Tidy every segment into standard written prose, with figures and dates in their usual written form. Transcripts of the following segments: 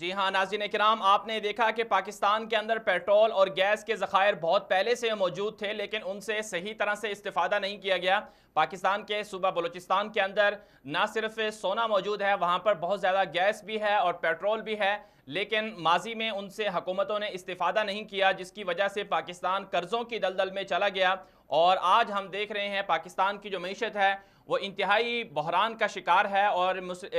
جی ہاں ناظرین کرام، آپ نے دیکھا کہ پاکستان کے اندر پیٹرول اور گیس کے ذخائر بہت پہلے سے موجود تھے، لیکن ان سے صحیح طرح سے استفادہ نہیں کیا گیا۔ پاکستان کے صوبہ بلوچستان کے اندر نہ صرف سونا موجود ہے، وہاں پر بہت زیادہ گیس بھی ہے اور پیٹرول بھی ہے، لیکن ماضی میں ان سے حکومتوں نے استفادہ نہیں کیا، جس کی وجہ سے پاکستان قرضوں کی دلدل میں چلا گیا۔ اور آج ہم دیکھ رہے ہیں پاکستان کی جو معیشت ہے وہ انتہائی بحران کا شکار ہے، اور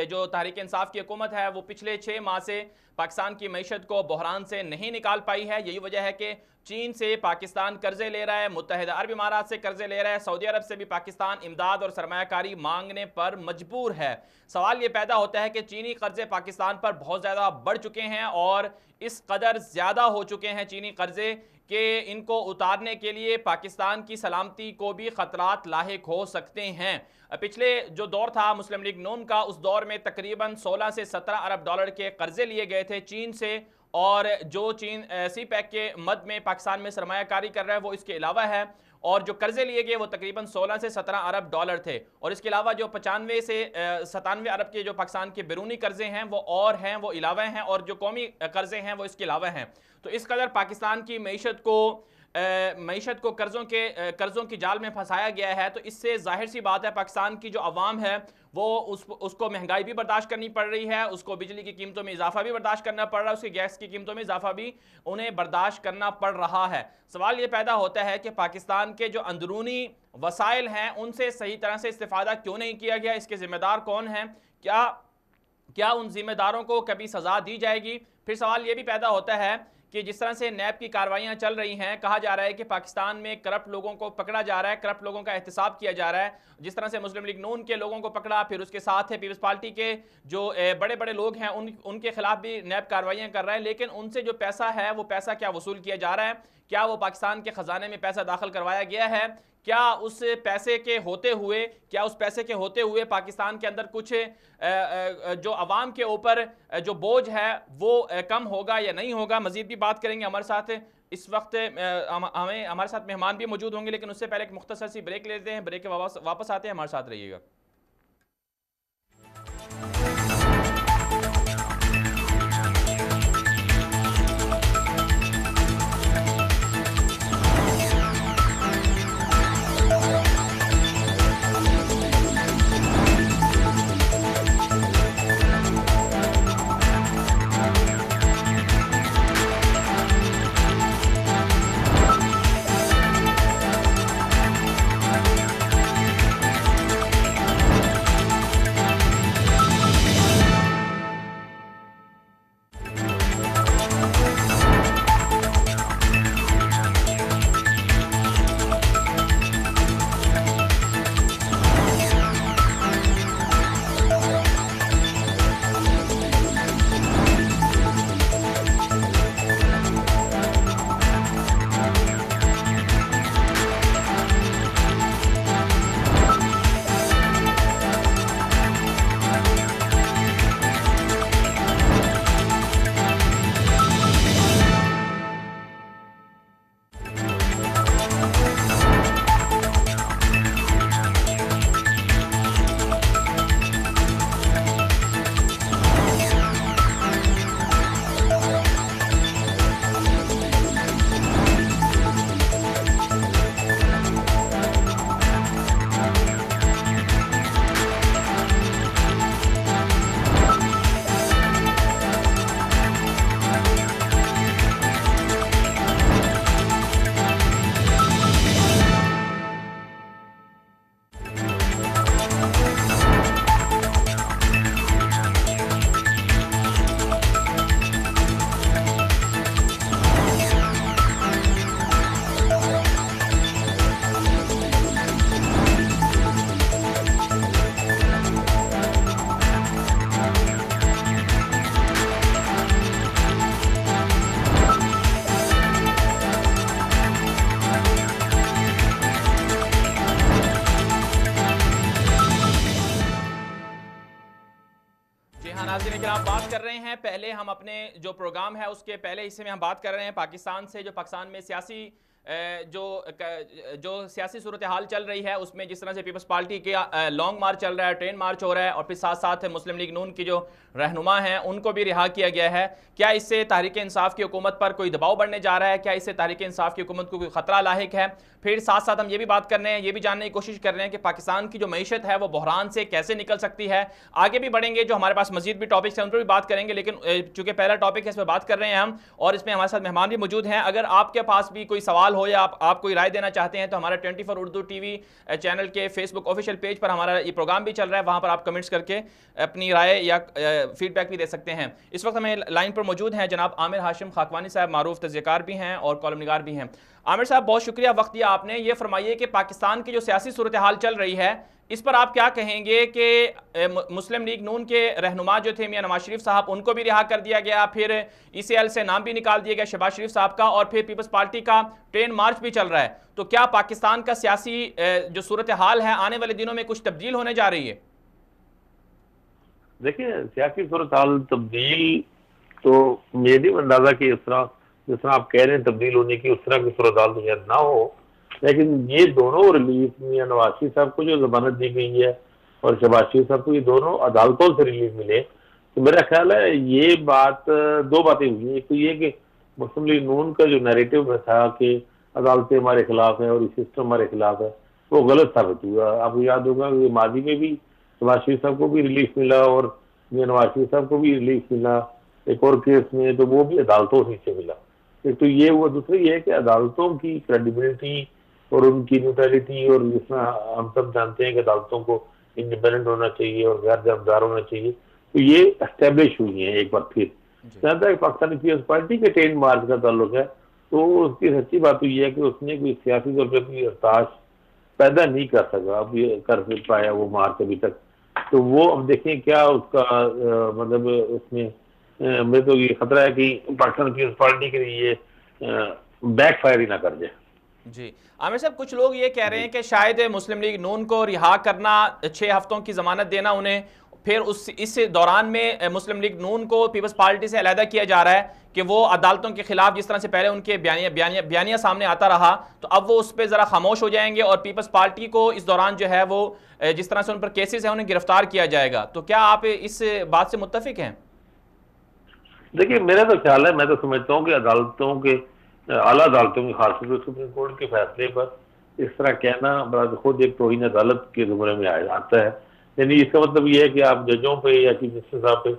جو تحریک انصاف کی حکومت ہے وہ پچھلے 6 ماہ سے پاکستان کی معیشت کو بحران سے نہیں نکال پائی ہے۔ یہی وجہ ہے کہ چین سے پاکستان قرضے لے رہا ہے، متحدہ عرب امارات سے قرضے لے رہا ہے، سعودی عرب سے بھی پاکستان امداد اور سرمایہ کاری مانگنے پر مجبور ہے۔ سوال یہ پیدا ہوتا ہے کہ چینی قرضے پاکستان پر بہت زیادہ بڑھ چکے ہیں، اور اس قدر زیادہ ہو چکے ہیں چینی قرضے کہ ان کو اتارنے کے لیے پاکستان کی سلامتی کو بھی خطرات لاحق ہو سکتے ہیں۔ پچھلے جو دور تھا مسلم لیگ نون کا، اس دور میں تقریباً 16 سے 17 ارب ڈالر کے قرضے لیے گئے تھے چین سے، اور جو چین سی پیک کے مد میں پاکستان میں سرمایہ کاری کر رہا ہے وہ اس کے علاوہ ہے، اور جو قرضے لیے گئے وہ تقریباً 16 سے 17 ارب ڈالر تھے، اور اس کے علاوہ جو 95 سے 97 ارب کے جو پاکستان کے بیرونی قرضے ہیں وہ اور ہیں، وہ علاوہ ہیں، اور جو قومی قرضے ہیں وہ اس کے علاوہ ہیں۔ تو اس قدر پاکستان کی معیشت کو قرضوں کی جال میں پھنسایا گیا ہے، تو اس سے ظاہر سی بات ہے پاکستان کی جو عوام ہے وہ اس کو مہنگائی بھی برداشت کرنی پڑ رہی ہے، اس کو بجلی کی قیمتوں میں اضافہ بھی برداشت کرنا پڑ رہا ہے، اس کی گیس کی قیمتوں میں اضافہ بھی انہیں برداشت کرنا پڑ رہا ہے۔ سوال یہ پیدا ہوتا ہے کہ پاکستان کے جو اندرونی وسائل ہیں ان سے صحیح طرح سے استفادہ کیوں نہیں کیا گیا؟ اس کے ذمہ دار کون ہیں؟ کیا ان ذمہ داروں کو کبھی سزا دی جائے گی؟ پھر سوال یہ بھی پیدا ہوتا ہے کہ جس طرح سے نیب کی کارروائیاں چل رہی ہیں، کہا جا رہا ہے کہ پاکستان میں کرپٹ لوگوں کو پکڑا جا رہا ہے، کرپٹ لوگوں کا احتساب کیا جا رہا ہے، جس طرح سے مسلم لیگ نون کے لوگوں کو پکڑا، پھر اس کے ساتھ ہے پیپلز پارٹی کے جو بڑے بڑے لوگ ہیں ان کے خلاف بھی نیب کارروائیاں کر رہا ہے، لیکن ان سے جو پیسہ ہے وہ پیسہ کیا وصول کیا جا رہا ہے؟ کیا وہ پاکستان کے خزانے میں پیسہ داخل کروایا گیا ہے؟ کیا اس پیسے کے ہوتے ہوئے پاکستان کے اندر کچھ جو عوام کے اوپر جو بوجھ ہے وہ کم ہوگا یا نہیں ہوگا؟ مزید بھی بات کریں گے ہمارے ساتھ اس وقت ہمارے ساتھ مہمان بھی موجود ہوں گے، لیکن اس سے پہلے ایک مختصر سی بریک لیتے ہیں، بریک کے واپس آتے ہیں، ہمارے ساتھ رہیے گا۔ ناظرین کرام، بات کر رہے ہیں پہلے ہم اپنے جو پروگرام ہے اس کے پہلے حصے میں ہم بات کر رہے ہیں پاکستان سے، جو پاکستان میں سیاسی جو سیاسی صورتحال چل رہی ہے اس میں جس طرح سے پیپلز پارٹی کے لانگ مارچ چل رہا ہے، ٹرین مارچ ہو رہا ہے، اور پھر ساتھ ساتھ مسلم لیگ نون کی جو رہنما ہیں ان کو بھی رہا کیا گیا ہے، کیا اس سے تحریک انصاف کی حکومت پر کوئی دباؤ بڑھنے جا رہا ہے؟ کیا اس سے تحریک انصاف کی حکومت کو کوئی خطرہ لاحق ہے؟ پھر ساتھ ساتھ ہم یہ بھی بات کر رہے ہیں، یہ بھی جاننے کی کوشش کر رہے ہیں کہ پاکستان کی جو معیشت ہے وہ بحران سے کیسے نکل سکتی ہے۔ آگے بھی بڑھیں گے، جو ہمارے پاس مزید بھی ٹاپکس ہیں ان پر بھی بات کریں گے، لیکن چونکہ پہلا ٹاپک ہے اس پہ بات کر رہے ہیں ہم، اور اس میں ہمارے ساتھ مہمان بھی موجود ہیں۔ اگر آپ کے پاس بھی کوئی سوال ہو یا آپ کوئی رائے دینا چاہتے ہیں تو ہمارا 24 اردو ٹی وی چینل کے فیس بک آفیشیل پیج پر ہمارا یہ پروگرام بھی چل رہا ہے، وہاں پر آپ کمنٹس کر کے اپنی رائے یا فیڈ بیک بھی دے سکتے ہیں۔ اس وقت ہمیں لائن پر موجود ہیں جناب عامر ہاشم خاکوانی صاحب، معروف تجزیہ کار بھی ہیں اور کالم نگار بھی ہیں۔ عامر صاحب بہت شکریہ وقت دیا آپ نے۔ یہ فرمائیے کہ پاکستان کی جو سیاسی صورتحال چل رہی ہے اس پر آپ کیا کہیں گے کہ مسلم لیگ نون کے رہنما جو تھے میاں نواز شریف صاحب ان کو بھی رہا کر دیا گیا، پھر ای سی ایل سے نام بھی نکال دیا گیا شہباز شریف صاحب کا، اور پھر پیپلز پارٹی کا ٹرین مارچ بھی چل رہا ہے، تو کیا پاکستان کا سیاسی جو صورتحال ہے آنے والے دنوں میں کچھ تبدیل ہونے جا رہی ہے؟ دیکھیں سیاسی صورتحال تبدیل تو میری اندازہ کہ جس طرح آپ کہہ رہے ہیں تبدیل ہونے کی، اس طرح کی صورتحال تو شاید نہ ہو، لیکن یہ دونوں ریلیف میاں نواز شریف صاحب کو جو ضمانت دی گئی ہے اور شہباز شریف صاحب کو یہ دونوں عدالتوں سے ریلیف ملے، تو میرا خیال ہے یہ بات دو باتیں ہوئی ہیں۔ ایک تو یہ کہ مسلم لیگ نون کا جو نیریٹو میں تھا کہ عدالتیں ہمارے خلاف ہیں اور یہ سسٹم ہمارے خلاف ہے، وہ غلط ثابت ہوا۔ آپ کو یاد ہوگا کہ ماضی میں بھی شہباز شریف صاحب کو بھی ریلیف ملا اور میاں نواز شریف صاحب کو بھی ریلیف ملا ایک اور کیس میں، تو وہ بھی عدالتوں سے ملا۔ ایک تو یہ ہوا، دوسرا یہ ہے کہ عدالتوں کی کریڈیبلٹی اور ان کی نیوٹرلٹی، اور جس طرح ہم سب جانتے ہیں کہ عدالتوں کو انڈیپینڈنٹ ہونا چاہیے اور غیر جانبدار ہونا چاہیے، تو یہ اسٹیبلش ہوئی ہیں ایک بار پھر۔ جہاں تک پاکستانی پیپلز پارٹی کے ٹرین مارچ کا تعلق ہے تو اس کی سچی بات تو یہ ہے کہ اس نے کوئی سیاسی طور پہ کوئی ارتاش پیدا نہیں کر سکا، اب یہ کر پایا وہ مارچ ابھی تک۔ تو وہ اب دیکھیں کیا اس کا مطلب اس میں میں تو یہ خطرہ ہے کہ پاکستان پیپلز پارٹی کے لیے بیک فائر ہی نہ کر جائے۔ جی عامر صاحب، کچھ لوگ یہ کہہ رہے ہیں کہ شاید مسلم لیگ نون کو رہا کرنا، 6 ہفتوں کی ضمانت دینا انہیں، پھر اس دوران میں مسلم لیگ نون کو پیپلز پارٹی سے علیحدہ کیا جا رہا ہے کہ وہ عدالتوں کے خلاف جس طرح سے پہلے ان کے بیانیہ سامنے آتا رہا، تو اب وہ اس پہ ذرا خاموش ہو جائیں گے اور پیپلز پارٹی کو اس دوران جو ہے وہ جس طرح سے ان پر کیسز ہیں انہیں گرفتار کیا جائے گا، تو کیا آپ اس بات سے متفق ہیں؟ دیکھیے میرا تو خیال ہے، میں تو سمجھتا ہوں کہ عدالتوں کے اعلیٰ عدالتوں کی، خاص طور سے سپریم کورٹ کے فیصلے پر اس طرح کہنا براد خود ایک توہین عدالت کے زمرے میں آتا ہے۔ یعنی اس کا مطلب یہ ہے کہ آپ ججوں پہ یا چیف جسٹس صاحب پہ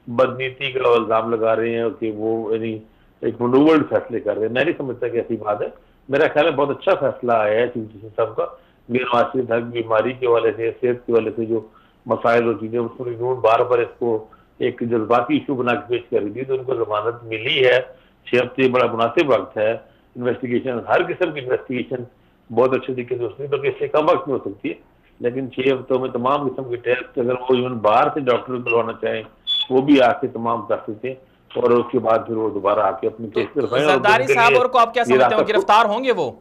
بدنیتی کا الزام لگا رہے ہیں کہ وہ یعنی ایک منوورڈ فیصلے کر رہے ہیں۔ میں نہیں سمجھتا کہ ایسی بات ہے۔ میرا خیال ہے بہت اچھا فیصلہ آیا ہے چیف جسٹس صاحب کا، میاں نواز شریف صاحب کی بیماری کے حوالے سے، صحت کے حوالے سے جو مسائل اور چیزیں، اس کو بار بار اس کو ایک جذباتی ایشو بنا کے پیش کر رہی تھی، تو ان کو ضمانت ملی ہے۔ 6 ہفتے بڑا مناسب وقت ہے۔ انویسٹیگیشن، ہر قسم کی انویسٹیگیشن بہت اچھے طریقے سے اس میں، بلکہ اس سے کم وقت میں ہو سکتی ہے، لیکن 6 ہفتوں میں تمام قسم کے ٹیسٹ اگر وہ ایون باہر سے ڈاکٹر بلوانا چاہیں وہ بھی آ کے تمام کر سکتے ہیں، اور اس کے بعد پھر وہ دوبارہ آ کے اپنی کیس کروائیں۔ زرداری صاحب اور کو آپ کیا سمجھتے ہیں، گرفتار ہوں گے وہ؟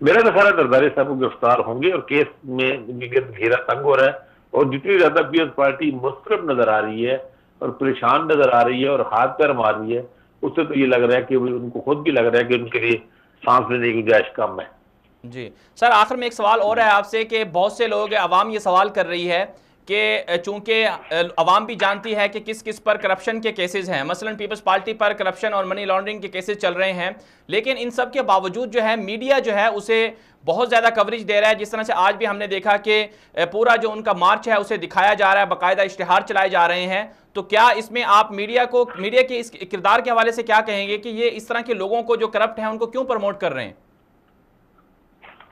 میرا تو خیال ہے زرداری صاحب کو گرفتار ہوں گے، اور کیس میں گھیرا تنگ ہو رہا ہے، اور جتنی زیادہ پیپلز پارٹی مضطرب نظر آ رہی ہے اور پریشان نظر آ رہی ہے اور ہاتھ پیر مار رہی ہے، اس سے تو یہ لگ رہا ہے کہ ان کو خود بھی لگ رہا ہے کہ ان کے لیے سانس لینے کی گنجائش کم ہے۔ جی سر، آخر میں ایک سوال اور ہے آپ سے کہ بہت سے لوگ، عوام یہ سوال کر رہی ہے کہ چونکہ عوام بھی جانتی ہے کہ کس کس پر کرپشن کے کیسز ہیں، مثلا پیپلز پارٹی پر کرپشن اور منی لانڈرنگ کے کیسز چل رہے ہیں، لیکن ان سب کے باوجود جو ہے میڈیا جو ہے اسے بہت زیادہ کوریج دے رہا ہے، جس طرح سے آج بھی ہم نے دیکھا کہ پورا جو ان کا مارچ ہے اسے دکھایا جا رہا ہے، باقاعدہ اشتہار چلائے جا رہے ہیں، تو کیا اس میں آپ میڈیا کے اس کردار کے حوالے سے کیا کہیں گے کہ یہ اس طرح کے لوگوں کو جو کرپٹ ہیں ان کو کیوں پروموٹ کر رہے ہیں؟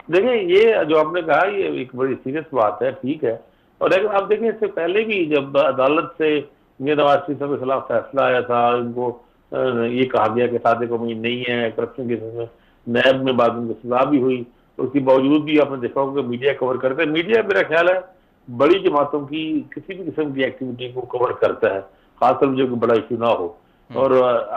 دیکھیں یہ جو آپ نے کہا یہ ایک بڑی سیریس بات ہے، ٹھیک ہے، اور اگر آپ دیکھیں اس سے پہلے بھی جب عدالت سے میاں نواز شریف صاحب کے خلاف فیصلہ آیا تھا، ان کو یہ کہا گیا کہ صادق امین نہیں ہے کرپشن کیسز میں، نیب میں بعد ان کو سزا بھی ہوئی، اس کے باوجود بھی آپ نے دیکھا ہوگا کہ میڈیا کور کرتا ہے۔ میڈیا میرا خیال ہے بڑی جماعتوں کی کسی بھی قسم کی ایکٹیویٹی کو کور کرتا ہے، خاص طور جو کہ بڑا ایشو نہ ہو، اور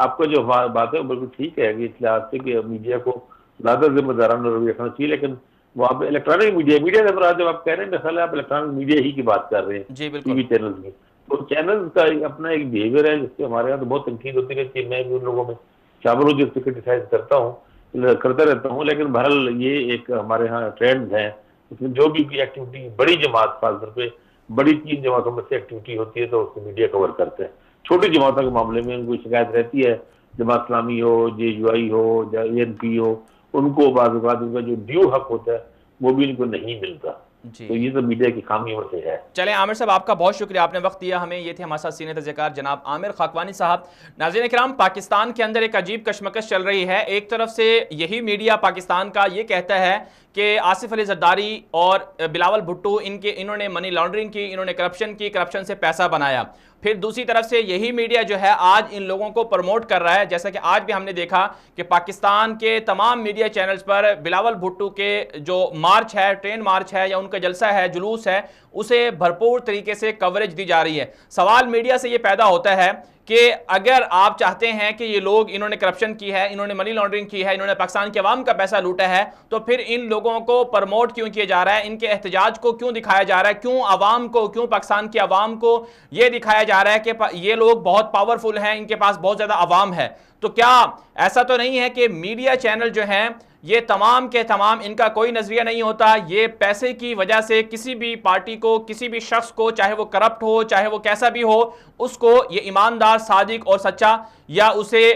آپ کا جو بات ہے وہ بالکل ٹھیک ہے کہ اس لحاظ سے کہ میڈیا کو زیادہ ذمہ دارانہ رویہ رکھنا چاہیے، لیکن وہاں پہ الیکٹرانک میڈیا سے مراد جب آپ کہہ رہے ہیں میرا خیال ہے آپ الیکٹرانک میڈیا ہی کی بات کر رہے ہیں، ٹی وی چینلز میں، تو چینلز کا اپنا ایک بیہیویئر ہے جس سے ہمارے یہاں تو بہت تنقید ہوتی رہتی ہے، میں بھی ان لوگوں میں شامل ہوں جس پہ کرٹیسائز کرتا ہوں کرتا رہتا ہوں، لیکن بہرحال یہ ایک ہمارے ہاں ٹرینڈ ہے، اس میں جو بھی ایکٹیویٹی بڑی جماعت، خاص طور پہ بڑی 3 جماعتوں میں سے ایکٹیویٹی ہوتی ہے تو اس کو میڈیا کور کرتے ہیں. چھوٹی جماعتوں کے معاملے میں ان کو شکایت رہتی ہے، جماعت اسلامی ہو، JUI ہو یا ANP ہو، ان کو بعض اوقات ان کا جو ڈیو حق ہوتا ہے وہ بھی ان کو نہیں ملتا. تو یہ تو میڈیا کی خامیوں میں سے ہے. چلیں عامر صاحب، آپ کا بہت شکریہ، آپ نے وقت دیا ہمیں. یہ تھے ہمارے ساتھ سینئر تجزیہ کار جناب عامر خاکوانی صاحب. ناظرین کرام، پاکستان کے اندر ایک عجیب کشمکش چل رہی ہے. ایک طرف سے یہی میڈیا پاکستان کا یہ کہتا ہے کہ آصف علی زرداری اور بلاول بھٹو انہوں نے منی لانڈرنگ کی، انہوں نے کرپشن سے پیسہ بنایا. پھر دوسری طرف سے یہی میڈیا جو ہے آج ان لوگوں کو پروموٹ کر رہا ہے، جیسا کہ آج بھی ہم نے دیکھا کہ پاکستان کے تمام میڈیا چینلز پر بلاول بھٹو کے جو مارچ ہے، ٹرین مارچ ہے یا ان کا جلسہ ہے، جلوس ہے، اسے بھرپور طریقے سے کوریج دی جا رہی ہے. سوال میڈیا سے یہ پیدا ہوتا ہے کہ اگر آپ چاہتے ہیں کہ یہ لوگ انہوں نے کرپشن کی ہے، انہوں نے منی لانڈرنگ کی ہے، انہوں نے پاکستان کے عوام کا پیسہ لوٹا ہے، تو پھر ان لوگوں کو پروموٹ کیوں کیا جا رہا ہے؟ ان کے احتجاج کو کیوں دکھایا جا رہا ہے؟ کیوں پاکستان کے عوام کو یہ دکھایا جا رہا ہے کہ یہ لوگ بہت پاورفل ہیں، ان کے پاس بہت زیادہ عوام ہے؟ تو کیا ایسا تو نہیں ہے کہ میڈیا چینل جو ہیں یہ تمام کے تمام ان کا کوئی نظریہ نہیں ہوتا، یہ پیسے کی وجہ سے کسی بھی پارٹی کو، کسی بھی شخص کو، چاہے وہ کرپٹ ہو، چاہے وہ کیسا بھی ہو، اس کو یہ ایماندار، صادق اور سچا یا اسے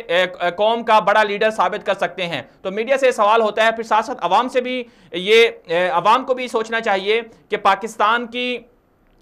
قوم کا بڑا لیڈر ثابت کر سکتے ہیں؟ تو میڈیا سے سوال ہوتا ہے. پھر ساتھ ساتھ عوام سے بھی عوام کو بھی سوچنا چاہیے کہ پاکستان کی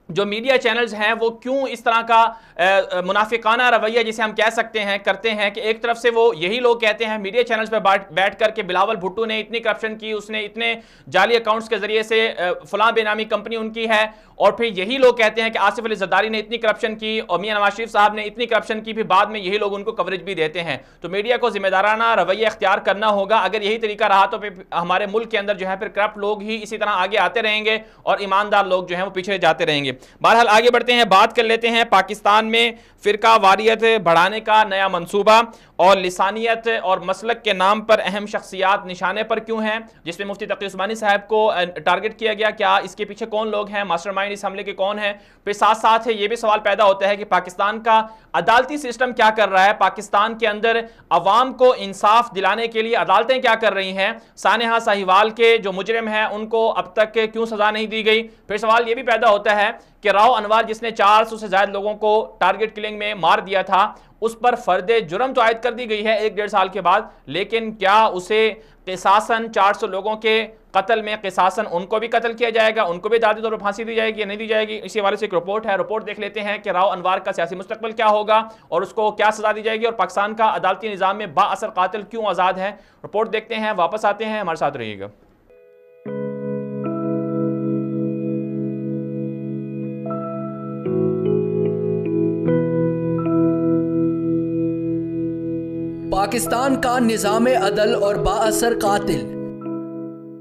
جو میڈیا چینلز ہیں وہ کیوں اس طرح کا منافقانہ رویہ جسے ہم کہہ سکتے ہیں کرتے ہیں کہ ایک طرف سے وہ یہی لوگ کہتے ہیں میڈیا چینلز پہ بیٹھ کر کے بلاول بھٹو نے اتنی کرپشن کی، اس نے اتنے جعلی اکاؤنٹس کے ذریعے سے فلاں بے نامی کمپنی ان کی ہے، اور پھر یہی لوگ کہتے ہیں کہ آصف علی زرداری نے اتنی کرپشن کی اور میاں نواز شریف صاحب نے اتنی کرپشن کی، پھر بعد میں یہی لوگ ان کو کوریج بھی دیتے ہیں. تو میڈیا کو ذمہ دارانہ رویہ اختیار کرنا ہوگا. اگر یہی طریقہ رہا تو پھر ہمارے ملک کے اندر جو ہے پھر کرپٹ لوگ ہی اسی طرح آگے آتے رہیں گے اور ایماندار لوگ جو ہیں وہ پیچھے جاتے رہیں گے. بہرحال آگے بڑھتے ہیں، بات کر لیتے ہیں پاکستان میں فرقہ واریت بڑھانے کا نیا منصوبہ اور لسانیت اور مسلک کے نام پر اہم شخصیات نشانے پر کیوں ہیں، جس میں مفتی تقی عثمانی صاحب کو ٹارگٹ کیا گیا. کیا اس کے پیچھے کون لوگ ہیں، ماسٹر مائنڈ اس حملے کے کون ہیں؟ پھر ساتھ ساتھ یہ بھی سوال پیدا ہوتا ہے کہ پاکستان کا عدالتی سسٹم کیا کر رہا ہے، پاکستان کے اندر عوام کو انصاف دلانے کے لیے عدالتیں کیا کر رہی ہیں، سانحہ ساہیوال کے جو مجرم ہیں ان کو اب تک کیوں سزا نہیں دی گئی. پھر سوال یہ بھی پیدا ہوتا ہے کہ راؤ انوار جس نے 400 سے زائد لوگوں کو ٹارگٹ کلنگ میں مار دیا تھا، اس پر فرد جرم تو عائد کر دی گئی ہے 1-1.5 سال کے بعد، لیکن کیا اسے قصاصاً 400 لوگوں کے قتل میں قصاصاً ان کو بھی قتل کیا جائے گا، ان کو بھی دادی طور پر پھانسی دی جائے گی یا نہیں دی جائے گی؟ اسی حوالے سے ایک رپورٹ ہے، رپورٹ دیکھ لیتے ہیں کہ راؤ انوار کا سیاسی مستقبل کیا ہوگا اور اس کو کیا سزا دی جائے گی، اور پاکستان کا عدالتی نظام میں با اثر قاتل کیوں آزاد ہے. رپورٹ دیکھتے ہیں، واپس آتے ہیں، ہمارے ساتھ رہیے گا. پاکستان کا نظام عدل اور با اثر قاتل.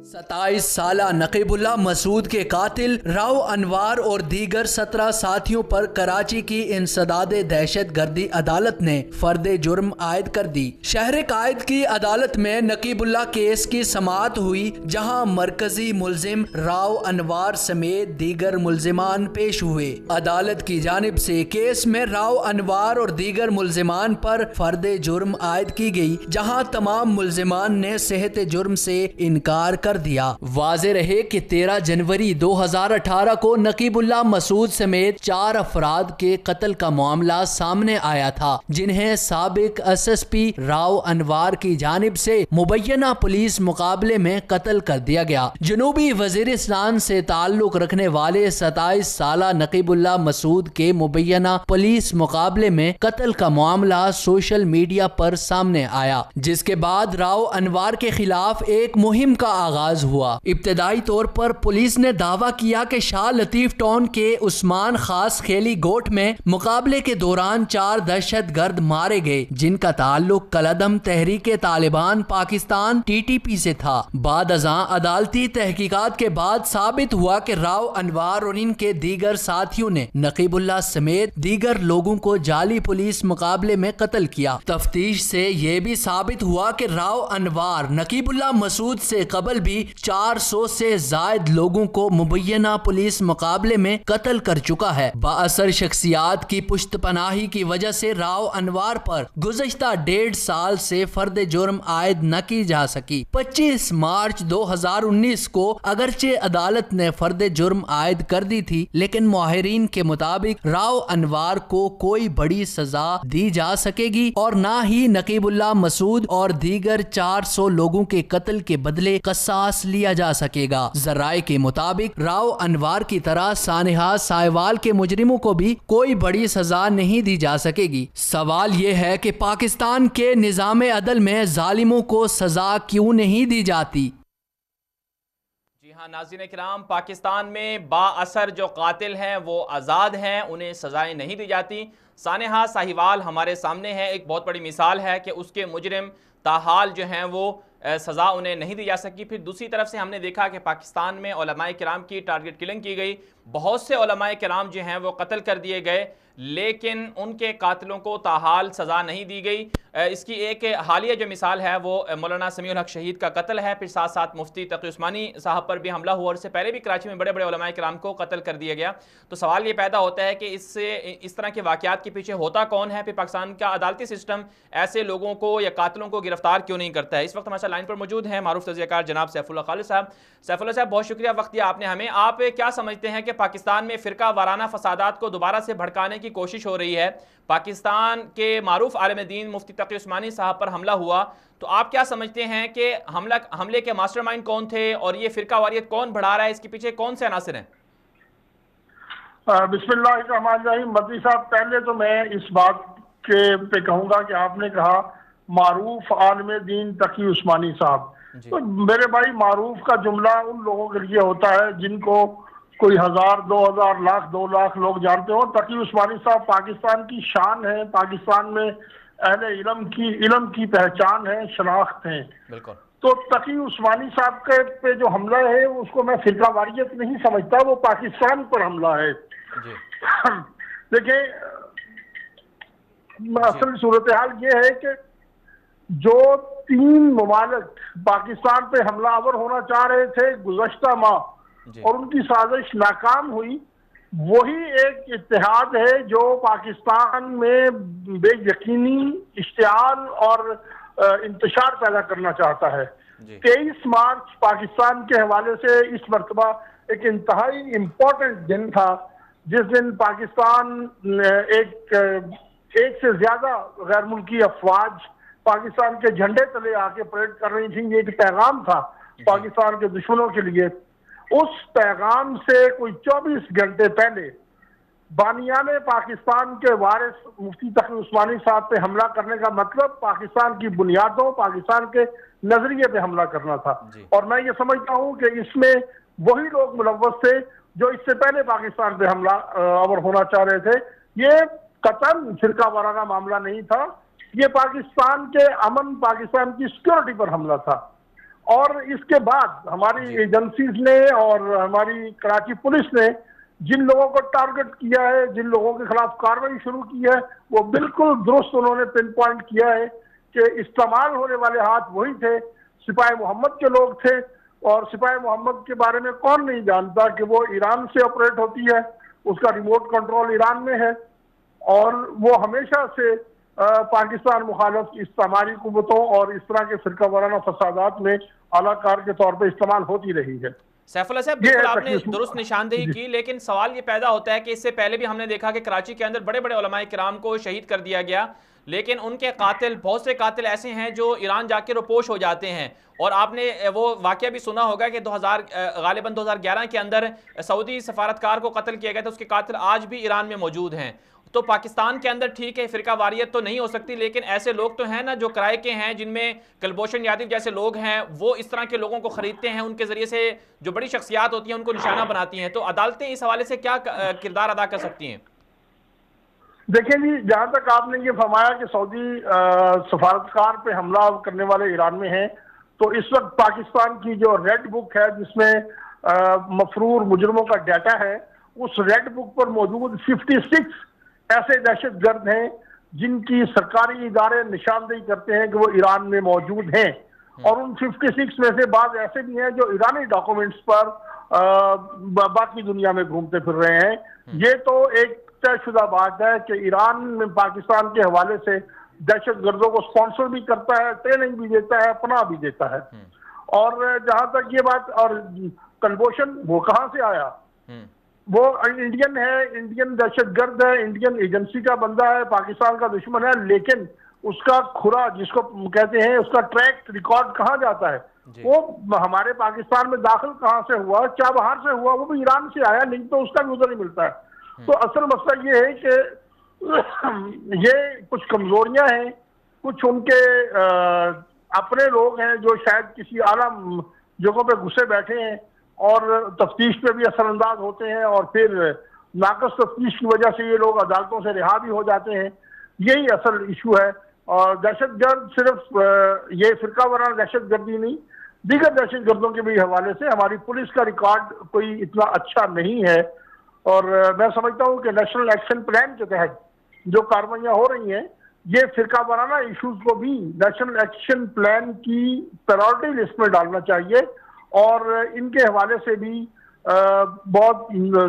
27 سالہ نقیب اللہ مسعود کے قاتل راؤ انوار اور دیگر 17 ساتھیوں پر کراچی کی انسداد دہشت گردی عدالت نے فرد جرم عائد کر دی. شہر قائد کی عدالت میں نقیب اللہ کیس کی سماعت ہوئی، جہاں مرکزی ملزم راؤ انوار سمیت دیگر ملزمان پیش ہوئے. عدالت کی جانب سے کیس میں راؤ انوار اور دیگر ملزمان پر فرد جرم عائد کی گئی، جہاں تمام ملزمان نے صحت جرم سے انکار کر دیا. واضح رہے کہ 13 جنوری 2018 کو نقیب اللہ مسعود سمیت 4 افراد کے قتل کا معاملہ سامنے آیا تھا، جنہیں سابق SSP راؤ انوار کی جانب سے مبینہ پولیس مقابلے میں قتل کر دیا گیا. جنوبی وزیرستان سے تعلق رکھنے والے 27 سالہ نقیب اللہ مسعود کے مبینہ پولیس مقابلے میں قتل کا معاملہ سوشل میڈیا پر سامنے آیا، جس کے بعد راؤ انوار کے خلاف ایک مہم کا آغاز ہوا. ابتدائی طور پر پولیس نے دعویٰ کیا کہ شاہ لطیف ٹاؤن کے عثمان خاص خیلی گوٹ میں مقابلے کے دوران 4 دہشت گرد مارے گئے، جن کا تعلق کالعدم تحریک طالبان پاکستان TTP سے تھا. بعد ازاں عدالتی تحقیقات کے بعد ثابت ہوا کہ راؤ انوار اور ان کے دیگر ساتھیوں نے نقیب اللہ سمیت دیگر لوگوں کو جعلی پولیس مقابلے میں قتل کیا. تفتیش سے یہ بھی ثابت ہوا کہ راؤ انوار نقیب اللہ مسعود سے قبل بھی 400 سے زائد لوگوں کو مبینہ پولیس مقابلے میں قتل کر چکا ہے۔ بااثر شخصیات کی پشت پناہی کی وجہ سے راؤ انوار پر گزشتہ 1.5 سال سے فرد جرم عائد نہ کی جا سکی۔ 25 مارچ 2019 کو اگرچہ عدالت نے فرد جرم عائد کر دی تھی، لیکن ماہرین کے مطابق راؤ انوار کو کوئی بڑی سزا دی جا سکے گی اور نہ ہی نقیب اللہ مسعود اور دیگر 400 لوگوں کے قتل کے بدلے قصاص لیا جا سکے گا۔ ذرائع کے مطابق راؤ انوار کی طرح سانحہ سائیوال کے مجرموں کو بھی کوئی بڑی سزا نہیں دی جا سکے گی۔ سوال یہ ہے کہ پاکستان کے نظام عدل میں ظالموں کو سزا کیوں نہیں دی جاتی؟ جی ہاں ناظرین کرام، پاکستان میں با اثر جو قاتل ہیں وہ آزاد ہیں، انہیں سزائیں نہیں دی جاتی۔ سانحہ ساہیوال ہمارے سامنے ہے، ایک بہت بڑی مثال ہے کہ اس کے مجرم تاحال جو ہیں وہ سزا انہیں نہیں دی جا سکی۔ پھر دوسری طرف سے ہم نے دیکھا کہ پاکستان میں علماء کرام کی ٹارگٹ کلنگ کی گئی، بہت سے علماء کرام جو ہیں وہ قتل کر دیے گئے، لیکن ان کے قاتلوں کو تاحال سزا نہیں دی گئی۔ اس کی ایک حالیہ جو مثال ہے وہ مولانا سمیع الحق شہید کا قتل ہے، پھر ساتھ ساتھ مفتی تقی عثمانی صاحب پر بھی حملہ ہوا، اور اس سے پہلے بھی کراچی میں بڑے بڑے علماء کرام کو قتل کر دیا گیا۔ تو سوال یہ پیدا ہوتا ہے کہ اس طرح کے واقعات کے پیچھے ہوتا کون ہے؟ پھر پاکستان کا عدالتی سسٹم ایسے لوگوں کو یا قاتلوں کو گرفتار کیوں نہیں کرتا ہے؟ اس وقت ہمارے ساتھ لائن پر موجود ہیں معروف تجزیہ کار جناب سیف اللہ خالد صاحب۔ سیف اللہ صاحب، بہت شکریہ وقت دیا آپ نے ہمیں۔ آپ کیا سمجھتے ہیں کہ پاکستان میں فرقہ وارانہ فسادات کو دوبارہ سے بھڑکانے کی کوشش ہو رہی ہے؟ پاکستان کے معروف عالم دین مفتی تقی عثمانی صاحب پر حملہ ہوا، تو آپ کیا سمجھتے ہیں کہ حملے کے ماسٹر مائنڈ کون تھے اور یہ فرقہ واریت کون بڑھا رہا ہے؟ اس کے پیچھے کون سے عناصر ہیں؟ بسم اللہ الرحمن الرحیم۔ مدنی صاحب، پہلے تو میں اس بات کے پہ کہوں گا کہ آپ نے کہا معروف عالم دین تقی عثمانی صاحب، تو میرے بھائی معروف کا جملہ ان لوگوں کے لیے ہوتا ہے جن کو کوئی 1000 2000 لاکھ 2 لاکھ لوگ جانتے ہوں۔ تقی عثمانی صاحب پاکستان کی شان ہے، پاکستان میں اہل علم کی پہچان ہے، شناخت ہے۔ بالکل۔ تو تقی عثمانی صاحب کے پہ جو حملہ ہے اس کو میں فرقہ واریت نہیں سمجھتا، وہ پاکستان پر حملہ ہے۔ دیکھیں، اصل صورتحال یہ ہے کہ جو 3 ممالک پاکستان پہ حملہ آور ہونا چاہ رہے تھے گزشتہ ماہ اور ان کی سازش ناکام ہوئی، وہی ایک اتحاد ہے جو پاکستان میں بے یقینی اشتعال اور انتشار پیدا کرنا چاہتا ہے۔ 23 مارچ پاکستان کے حوالے سے اس مرتبہ ایک انتہائی امپورٹنٹ دن تھا، جس دن پاکستان ایک سے زیادہ غیر ملکی افواج پاکستان کے جھنڈے تلے آ کے پریڈ کر رہی تھیں۔ یہ ایک پیغام تھا پاکستان کے دشمنوں کے لیے۔ اس پیغام سے کوئی 24 گھنٹے پہلے بانیان پاکستان کے وارث مفتی تقی عثمانی صاحب پہ حملہ کرنے کا مطلب پاکستان کی بنیادوں، پاکستان کے نظریے پہ حملہ کرنا تھا۔ اور میں یہ سمجھتا ہوں کہ اس میں وہی لوگ ملوث تھے جو اس سے پہلے پاکستان پہ حملہ آور ہونا چاہ رہے تھے۔ یہ قطعاً فرقہ وارانہ معاملہ نہیں تھا، یہ پاکستان کے امن، پاکستان کی سیکورٹی پر حملہ تھا۔ اور اس کے بعد ہماری ایجنسیز نے اور ہماری کراچی پولیس نے جن لوگوں کو ٹارگٹ کیا ہے، جن لوگوں کے خلاف کارروائی شروع کی ہے، وہ بالکل درست انہوں نے پن پوائنٹ کیا ہے کہ استعمال ہونے والے ہاتھ وہی تھے، سپاہی محمد کے لوگ تھے۔ اور سپاہی محمد کے بارے میں کون نہیں جانتا کہ وہ ایران سے آپریٹ ہوتی ہے، اس کا ریموٹ کنٹرول ایران میں ہے، اور وہ ہمیشہ سے پاکستان مخالف استعماری قوتوں اور اس طرح کے فرقہ وارانہ فسادات میں اعلیٰ کار کے طور پہ استعمال ہوتی رہی ہے۔ سیف اللہ صاحب، بالکل آپ نے درست نشاندہی کی، لیکن سوال یہ پیدا ہوتا ہے کہ اس سے پہلے بھی ہم نے دیکھا کہ کراچی کے اندر بڑے بڑے علماء کرام کو شہید کر دیا گیا، لیکن ان کے قاتل، بہت سے قاتل ایسے ہیں جو ایران جا کے روپوش ہو جاتے ہیں۔ اور آپ نے وہ واقعہ بھی سنا ہوگا کہ غالباً 2011 کے اندر سعودی سفارتکار کو قتل کیا گیا تھا، اس کے قاتل آج بھی ایران میں موجود ہیں۔ تو پاکستان کے اندر ٹھیک ہے فرقہ واریت تو نہیں ہو سکتی، لیکن ایسے لوگ تو ہیں نا جو کرائے کے ہیں، جن میں کلبھوشن یادو جیسے لوگ ہیں، وہ اس طرح کے لوگوں کو خریدتے ہیں، ان کے ذریعے سے جو بڑی شخصیات ہوتی ہیں ان کو نشانہ بناتی ہیں۔ تو عدالتیں اس حوالے سے کیا کردار ادا کر سکتی ہیں؟ دیکھیں جی، جہاں تک آپ نے یہ فرمایا کہ سعودی سفارتکار پہ حملہ کرنے والے ایران میں ہیں، تو اس وقت پاکستان کی جو ریڈ بک ہے جس میں مفرور مجرموں کا ڈیٹا ہے، اس ریڈ بک پر موجود 56 ایسے دہشت گرد ہیں جن کی سرکاری ادارے نشاندہی کرتے ہیں کہ وہ ایران میں موجود ہیں۔ اور ان 56 میں سے بعض ایسے بھی ہیں جو ایرانی ڈاکومنٹس پر باقی دنیا میں گھومتے پھر رہے ہیں. یہ تو ایک طے شدہ بات ہے کہ ایران میں پاکستان کے حوالے سے دہشت گردوں کو سپانسر بھی کرتا ہے, ٹریننگ بھی دیتا ہے, پناہ بھی دیتا ہے. اور جہاں تک یہ بات, اور کلبھوشن وہ کہاں سے آیا؟ وہ انڈین ہے, انڈین دہشت گرد ہے, انڈین ایجنسی کا بندہ ہے, پاکستان کا دشمن ہے, لیکن اس کا کھرا جس کو کہتے ہیں اس کا ٹریک ریکارڈ کہاں جاتا ہے؟ وہ ہمارے پاکستان میں داخل کہاں سے ہوا, کیا باہر سے ہوا, وہ بھی ایران سے آیا, لنک تو اس کا بھی ادھر ہی ملتا ہے. تو اصل مسئلہ یہ ہے کہ یہ کچھ کمزوریاں ہیں, کچھ ان کے اپنے لوگ ہیں جو شاید کسی اعلیٰ جگہوں پہ گھسے بیٹھے ہیں اور تفتیش پہ بھی اثر انداز ہوتے ہیں, اور پھر ناقص تفتیش کی وجہ سے یہ لوگ عدالتوں سے رہا بھی ہو جاتے ہیں. یہی اصل ایشو ہے. اور دہشت گرد صرف یہ فرقہ وارانہ دہشت گردی نہیں, دیگر دہشت گردوں کے بھی حوالے سے ہماری پولیس کا ریکارڈ کوئی اتنا اچھا نہیں ہے. اور میں سمجھتا ہوں کہ نیشنل ایکشن پلان کے تحت جو کاروائیاں ہو رہی ہیں, یہ فرقہ وارانہ ایشوز کو بھی نیشنل ایکشن پلان کی پرائورٹی لسٹ میں ڈالنا چاہیے, اور ان کے حوالے سے بھی بہت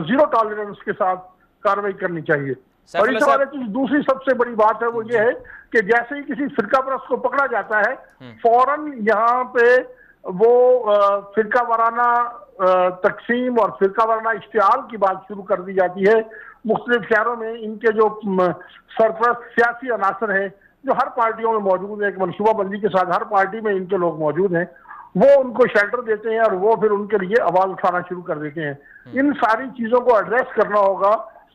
زیرو ٹالرنس کے ساتھ کارروائی کرنی چاہیے. اور اس حوالے کی دوسری سب سے بڑی بات ہے وہ یہ ہے کہ جیسے ہی کسی فرقہ پرست کو پکڑا جاتا ہے, فوراً یہاں پہ وہ فرقہ وارانہ تقسیم اور فرقہ وارانہ اشتعال کی بات شروع کر دی جاتی ہے. مختلف شہروں میں ان کے جو سرپرست سیاسی عناصر ہیں جو ہر پارٹیوں میں موجود ہیں, ایک منصوبہ بندی کے ساتھ ہر پارٹی میں ان کے لوگ موجود ہیں, وہ ان کو شیلٹر دیتے ہیں اور وہ پھر ان کے لیے آواز اٹھانا شروع کر دیتے ہیں. ان ساری چیزوں کو ایڈریس کرنا ہوگا,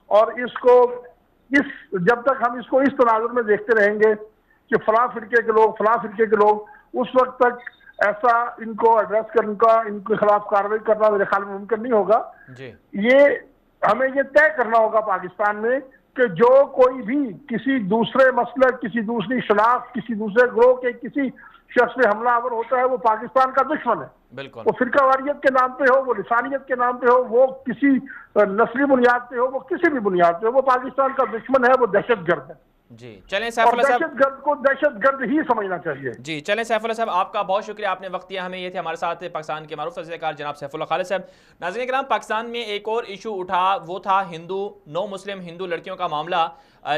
اور جب تک ہم اس کو اس تناظر میں دیکھتے رہیں گے کہ فلاں فرقے کے لوگ, اس وقت تک ایسا ان کو ایڈریس کرنے کا, ان کے خلاف کارروائی کرنا میرے خیال میں ممکن نہیں ہوگا. یہ ہمیں یہ طے کرنا ہوگا پاکستان میں کہ جو کوئی بھی کسی دوسرے مسلک, کسی دوسری شناخت, کسی دوسرے گروہ کے کسی شخص پہ حملہ آور ہوتا ہے, وہ پاکستان کا دشمن ہے. بالکل, وہ فرقہ واریت کے نام پہ ہو, وہ لسانیت کے نام پہ ہو, وہ کسی نسلی بنیاد پہ ہو, وہ کسی بھی بنیاد پہ ہو, وہ پاکستان کا دشمن ہے, وہ دہشت گرد ہے. جی چلیں سیف اللہ صاحب, دہشت گرد کو دہشت گرد ہی سمجھنا چاہیے. جی چلیں سیف اللہ صاحب, آپ کا بہت شکریہ, آپ نے وقت دیا ہمیں. یہ تھے ہمارے ساتھ پاکستان کے معروف تجزیہ کار جناب سیف اللہ خالد صاحب. ناظرین کرام, پاکستان میں ایک اور ایشو اٹھا, وہ تھا نو مسلم ہندو لڑکیوں کا معاملہ,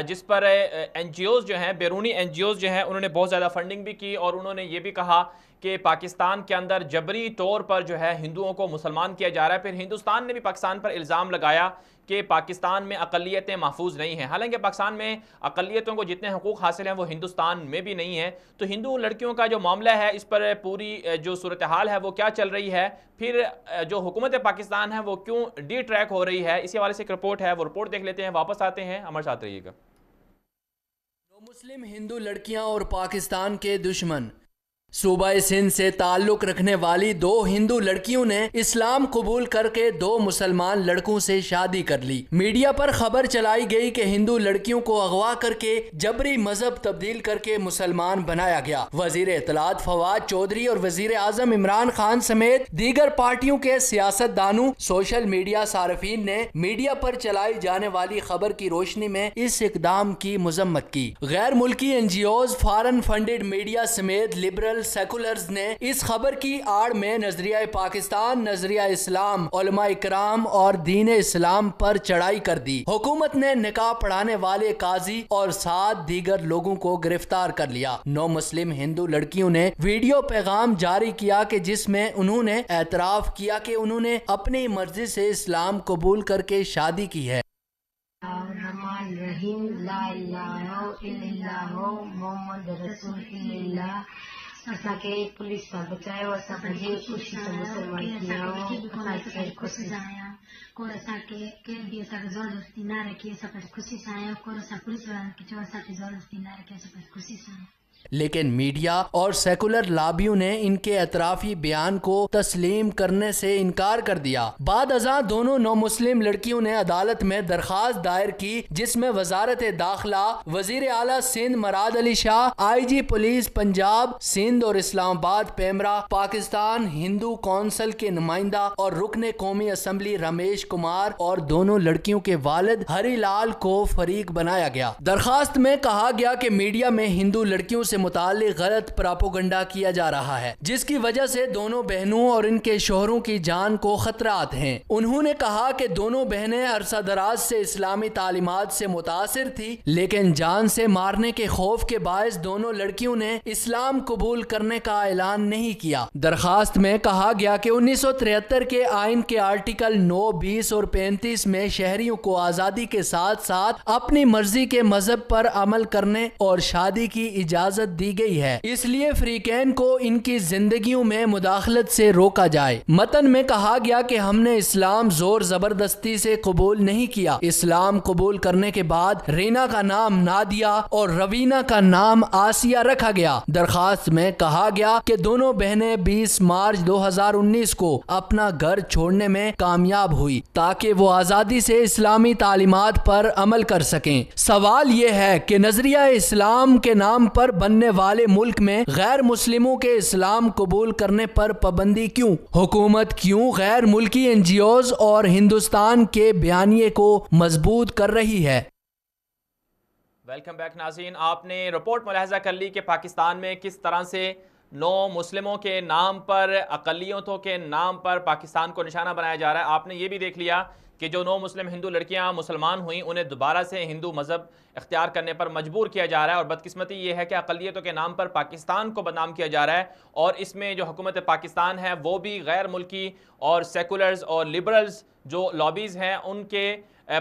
جس پر این جی اوز جو ہیں, بیرونی این جی اوز جو ہیں, انہوں نے بہت زیادہ فنڈنگ بھی کی, اور انہوں نے یہ بھی کہا کہ پاکستان کے اندر جبری طور پر جو ہے ہندوؤں کو مسلمان کیا جا رہا ہے. پھر ہندوستان نے بھی پاکستان پر الزام لگایا کہ پاکستان میں اقلیتیں محفوظ نہیں ہیں, حالانکہ پاکستان میں اقلیتوں کو جتنے حقوق حاصل ہیں وہ ہندوستان میں بھی نہیں ہیں. تو ہندو لڑکیوں کا جو معاملہ ہے, اس پر پوری جو صورتحال ہے وہ کیا چل رہی ہے, پھر جو حکومت پاکستان ہے وہ کیوں ڈی ٹریک ہو رہی ہے, اسی حوالے سے ایک رپورٹ ہے, وہ رپورٹ دیکھ لیتے ہیں, واپس آتے ہیں, ہمارے ساتھ رہیے گا. مسلم ہندو لڑکیاں اور پاکستان کے دشمن. صوبہ سندھ سے تعلق رکھنے والی 2 ہندو لڑکیوں نے اسلام قبول کر کے 2 مسلمان لڑکوں سے شادی کر لی. میڈیا پر خبر چلائی گئی کہ ہندو لڑکیوں کو اغوا کر کے جبری مذہب تبدیل کر کے مسلمان بنایا گیا. وزیر اطلاعات فواد چودھری اور وزیر اعظم عمران خان سمیت دیگر پارٹیوں کے سیاست دانوں, سوشل میڈیا صارفین نے میڈیا پر چلائی جانے والی خبر کی روشنی میں اس اقدام کی مذمت کی. غیر ملکی N G Os, foreign funded media سمیت لبرل سیکولرز نے اس خبر کی آڑ میں نظریہ پاکستان, نظریہ اسلام, علماء اکرام اور دین اسلام پر چڑھائی کر دی. حکومت نے نکاح پڑھانے والے قاضی اور 7 دیگر لوگوں کو گرفتار کر لیا. 9 مسلم ہندو لڑکیوں نے ویڈیو پیغام جاری کیا کہ جس میں انہوں نے اعتراف کیا کہ انہوں نے اپنی مرضی سے اسلام قبول کر کے شادی کی ہے. الرحمن الرحیم, لا الہ الا اللہ محمد رسول اللہ. اسا کے پولیس سے بچائے اور سب جی خوشی سے مسلمان کیا کوشش آیا کو اسا کے بھی اسا زبردستی نہ رکھی, سب خوشی سے آیا کو اسا پولیس والوں کی جو اسا کی زبردستی نہ رکھی, سب خوشی سے آیا. لیکن میڈیا اور سیکولر لابیوں نے ان کے اعترافی بیان کو تسلیم کرنے سے انکار کر دیا. بعد ازاں دونوں 9 مسلم لڑکیوں نے عدالت میں درخواست دائر کی, جس میں وزارت داخلہ, وزیر اعلیٰ سندھ مراد علی شاہ, آئی جی پولیس پنجاب سندھ اور اسلام آباد پیمرا, پاکستان ہندو کونسل کے نمائندہ اور رکن قومی اسمبلی رمیش کمار اور دونوں لڑکیوں کے والد ہری لال کو فریق بنایا گیا. درخواست میں کہا گیا کہ میڈیا میں ہندو لڑکیوں سے متعلق غلط پراپوگنڈا کیا جا رہا ہے، جس کی وجہ سے دونوں بہنوں اور ان کے شوہروں کی جان کو خطرات ہیں۔ انہوں نے کہا کہ دونوں بہنیں عرصہ دراز سے اسلامی تعلیمات سے متاثر تھی، لیکن جان سے مارنے کے خوف کے باعث دونوں لڑکیوں نے اسلام قبول کرنے کا اعلان نہیں کیا۔ درخواست میں کہا گیا کہ 1973 کے آئین کے آرٹیکل 9، 20 اور 35 میں شہریوں کو آزادی کے ساتھ ساتھ اپنی مرضی کے مذہب پر عمل کرنے اور شادی کی اجازت دی گئی ہے، اس لیے فریقین کو ان کی زندگیوں میں مداخلت سے روکا جائے۔ متن میں کہا گیا کہ ہم نے اسلام زور زبردستی سے قبول نہیں کیا۔ اسلام قبول کرنے کے بعد رینا کا نام نادیہ اور روینہ کا نام آسیہ رکھا گیا۔ درخواست میں کہا گیا کہ دونوں بہنیں 20 مارچ 2019 کو اپنا گھر چھوڑنے میں کامیاب ہوئی تاکہ وہ آزادی سے اسلامی تعلیمات پر عمل کر سکیں۔ سوال یہ ہے کہ نظریہ اسلام کے نام پر بننے والے ملک میں غیر مسلموں کے اسلام قبول کرنے پر پابندی کیوں؟ حکومت کیوں غیر ملکی NGOs اور ہندوستان کے بیانیے کو مضبوط کر رہی ہے؟ ویلکم بیک ناظرین، آپ نے رپورٹ ملاحظہ کر لی کہ پاکستان میں کس طرح سے نو مسلموں کے نام پر، اقلیتوں کے نام پر پاکستان کو نشانہ بنایا جا رہا ہے۔ آپ نے یہ بھی دیکھ لیا کہ جو نو مسلم ہندو لڑکیاں مسلمان ہوئیں انہیں دوبارہ سے ہندو مذہب اختیار کرنے پر مجبور کیا جا رہا ہے، اور بدقسمتی یہ ہے کہ اقلیتوں کے نام پر پاکستان کو بدنام کیا جا رہا ہے، اور اس میں جو حکومت پاکستان ہے وہ بھی غیر ملکی اور سیکولرز اور لبرلز جو لابیز ہیں ان کے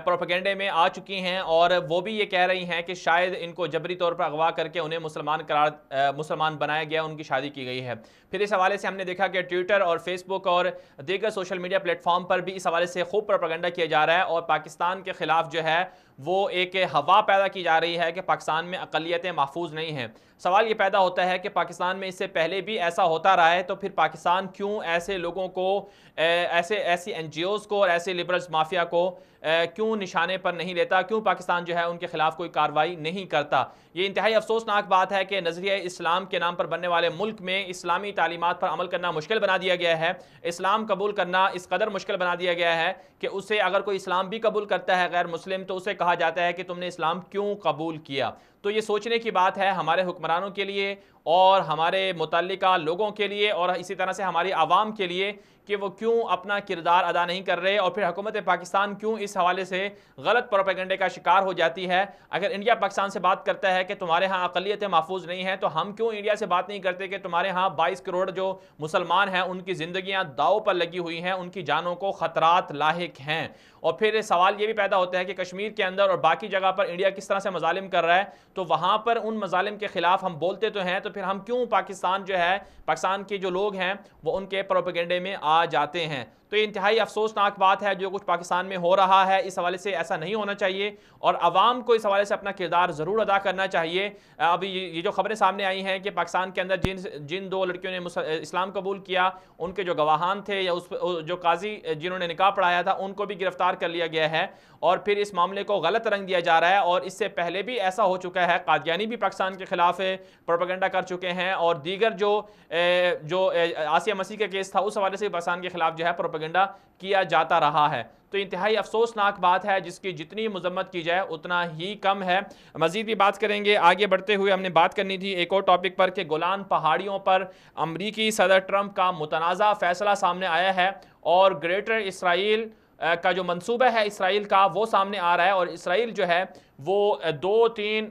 پروپیگنڈے میں آ چکی ہیں، اور وہ بھی یہ کہہ رہی ہیں کہ شاید ان کو جبری طور پر اغوا کر کے انہیں مسلمان بنایا گیا، ان کی شادی کی گئی ہے۔ پھر اس حوالے سے ہم نے دیکھا کہ ٹویٹر اور فیس بک اور دیگر سوشل میڈیا پلیٹ فارم پر بھی اس حوالے سے خوب پروپیگنڈا کیا جا رہا ہے، اور پاکستان کے خلاف جو ہے وہ ایک ہوا پیدا کی جا رہی ہے کہ پاکستان میں اقلیتیں محفوظ نہیں ہیں۔ سوال یہ پیدا ہوتا ہے کہ پاکستان میں اس سے پہلے بھی ایسا ہوتا رہا ہے، تو پھر پاکستان کیوں ایسے لوگوں کو، ایسی NGOs کو اور ایسے لبرلز مافیا کو کیوں نشانے پر نہیں لیتا؟ کیوں پاکستان جو ہے ان کے خلاف کوئی کارروائی نہیں کرتا؟ یہ انتہائی افسوسناک بات ہے کہ نظریہ اسلام کے نام پر بننے والے ملک میں اسلامی تعلیمات پر عمل کرنا مشکل بنا دیا گیا ہے۔ اسلام قبول کرنا اس قدر مشکل بنا دیا گیا ہے کہ اسے اگر کوئی اسلام بھی قبول کرتا ہے غیر مسلم، تو اسے کہا جاتا ہے کہ تم نے اسلام کیوں قبول کیا؟ تو یہ سوچنے کی بات ہے ہمارے حکمرانوں کے لیے اور ہمارے متعلقہ لوگوں کے لیے اور اسی طرح سے ہماری عوام کے لیے کہ وہ کیوں اپنا کردار ادا نہیں کر رہے، اور پھر حکومت پاکستان کیوں اس حوالے سے غلط پروپیگنڈے کا شکار ہو جاتی ہے۔ اگر انڈیا پاکستان سے بات کرتا ہے کہ تمہارے ہاں اقلیتیں محفوظ نہیں ہیں، تو ہم کیوں انڈیا سے بات نہیں کرتے کہ تمہارے ہاں 22 کروڑ جو مسلمان ہیں ان کی زندگیاں داؤ پر لگی ہوئی ہیں، ان کی جانوں کو خطرات لاحق ہیں؟ اور پھر سوال یہ بھی پیدا ہوتا ہے کہ کشمیر کے اندر اور باقی جگہ پر انڈیا کس طرح سے مظالم کر رہا ہے، تو وہاں پر ان مظالم کے خلاف ہم بولتے تو ہیں، تو پھر ہم کیوں پاکستان جو ہے، پاکستان کے جو لوگ ہیں وہ ان کے پروپیگنڈے میں آ جاتے ہیں؟ تو یہ انتہائی افسوسناک بات ہے جو کچھ پاکستان میں ہو رہا ہے۔ اس حوالے سے ایسا نہیں ہونا چاہیے، اور عوام کو اس حوالے سے اپنا کردار ضرور ادا کرنا چاہیے۔ ابھی یہ جو خبریں سامنے آئی ہیں کہ پاکستان کے اندر جن دو لڑکیوں نے اسلام قبول کیا، ان کے جو گواہان تھے یا جو قاضی جنہوں نے نکاح پڑھایا تھا، ان کو بھی گرفتار کر لیا گیا ہے، اور پھر اس معاملے کو غلط رنگ دیا جا رہا ہے۔ اور اس سے پہلے بھی ایسا ہو چکا ہے، قادیانی بھی پاکستان کے خلاف پروپیگنڈا کر چکے ہیں، اور دیگر جو آسیہ مسیح کا کیس تھا اس حوالے سے پاکستان کے خلاف جو ہے پروپیگنڈا کیا جاتا رہا ہے۔ تو انتہائی افسوسناک بات ہے جس کی جتنی مذمت کی جائے اتنا ہی کم ہے۔ مزید بھی بات کریں گے آگے بڑھتے ہوئے۔ ہم نے بات کرنی تھی ایک اور ٹاپک پر کہ گولان پہاڑیوں پر امریکی صدر ٹرمپ کا متنازع فیصلہ سامنے آیا ہے، اور گریٹر اسرائیل کا جو منصوبہ ہے اسرائیل کا وہ سامنے آ رہا ہے، اور اسرائیل جو ہے وہ 2-3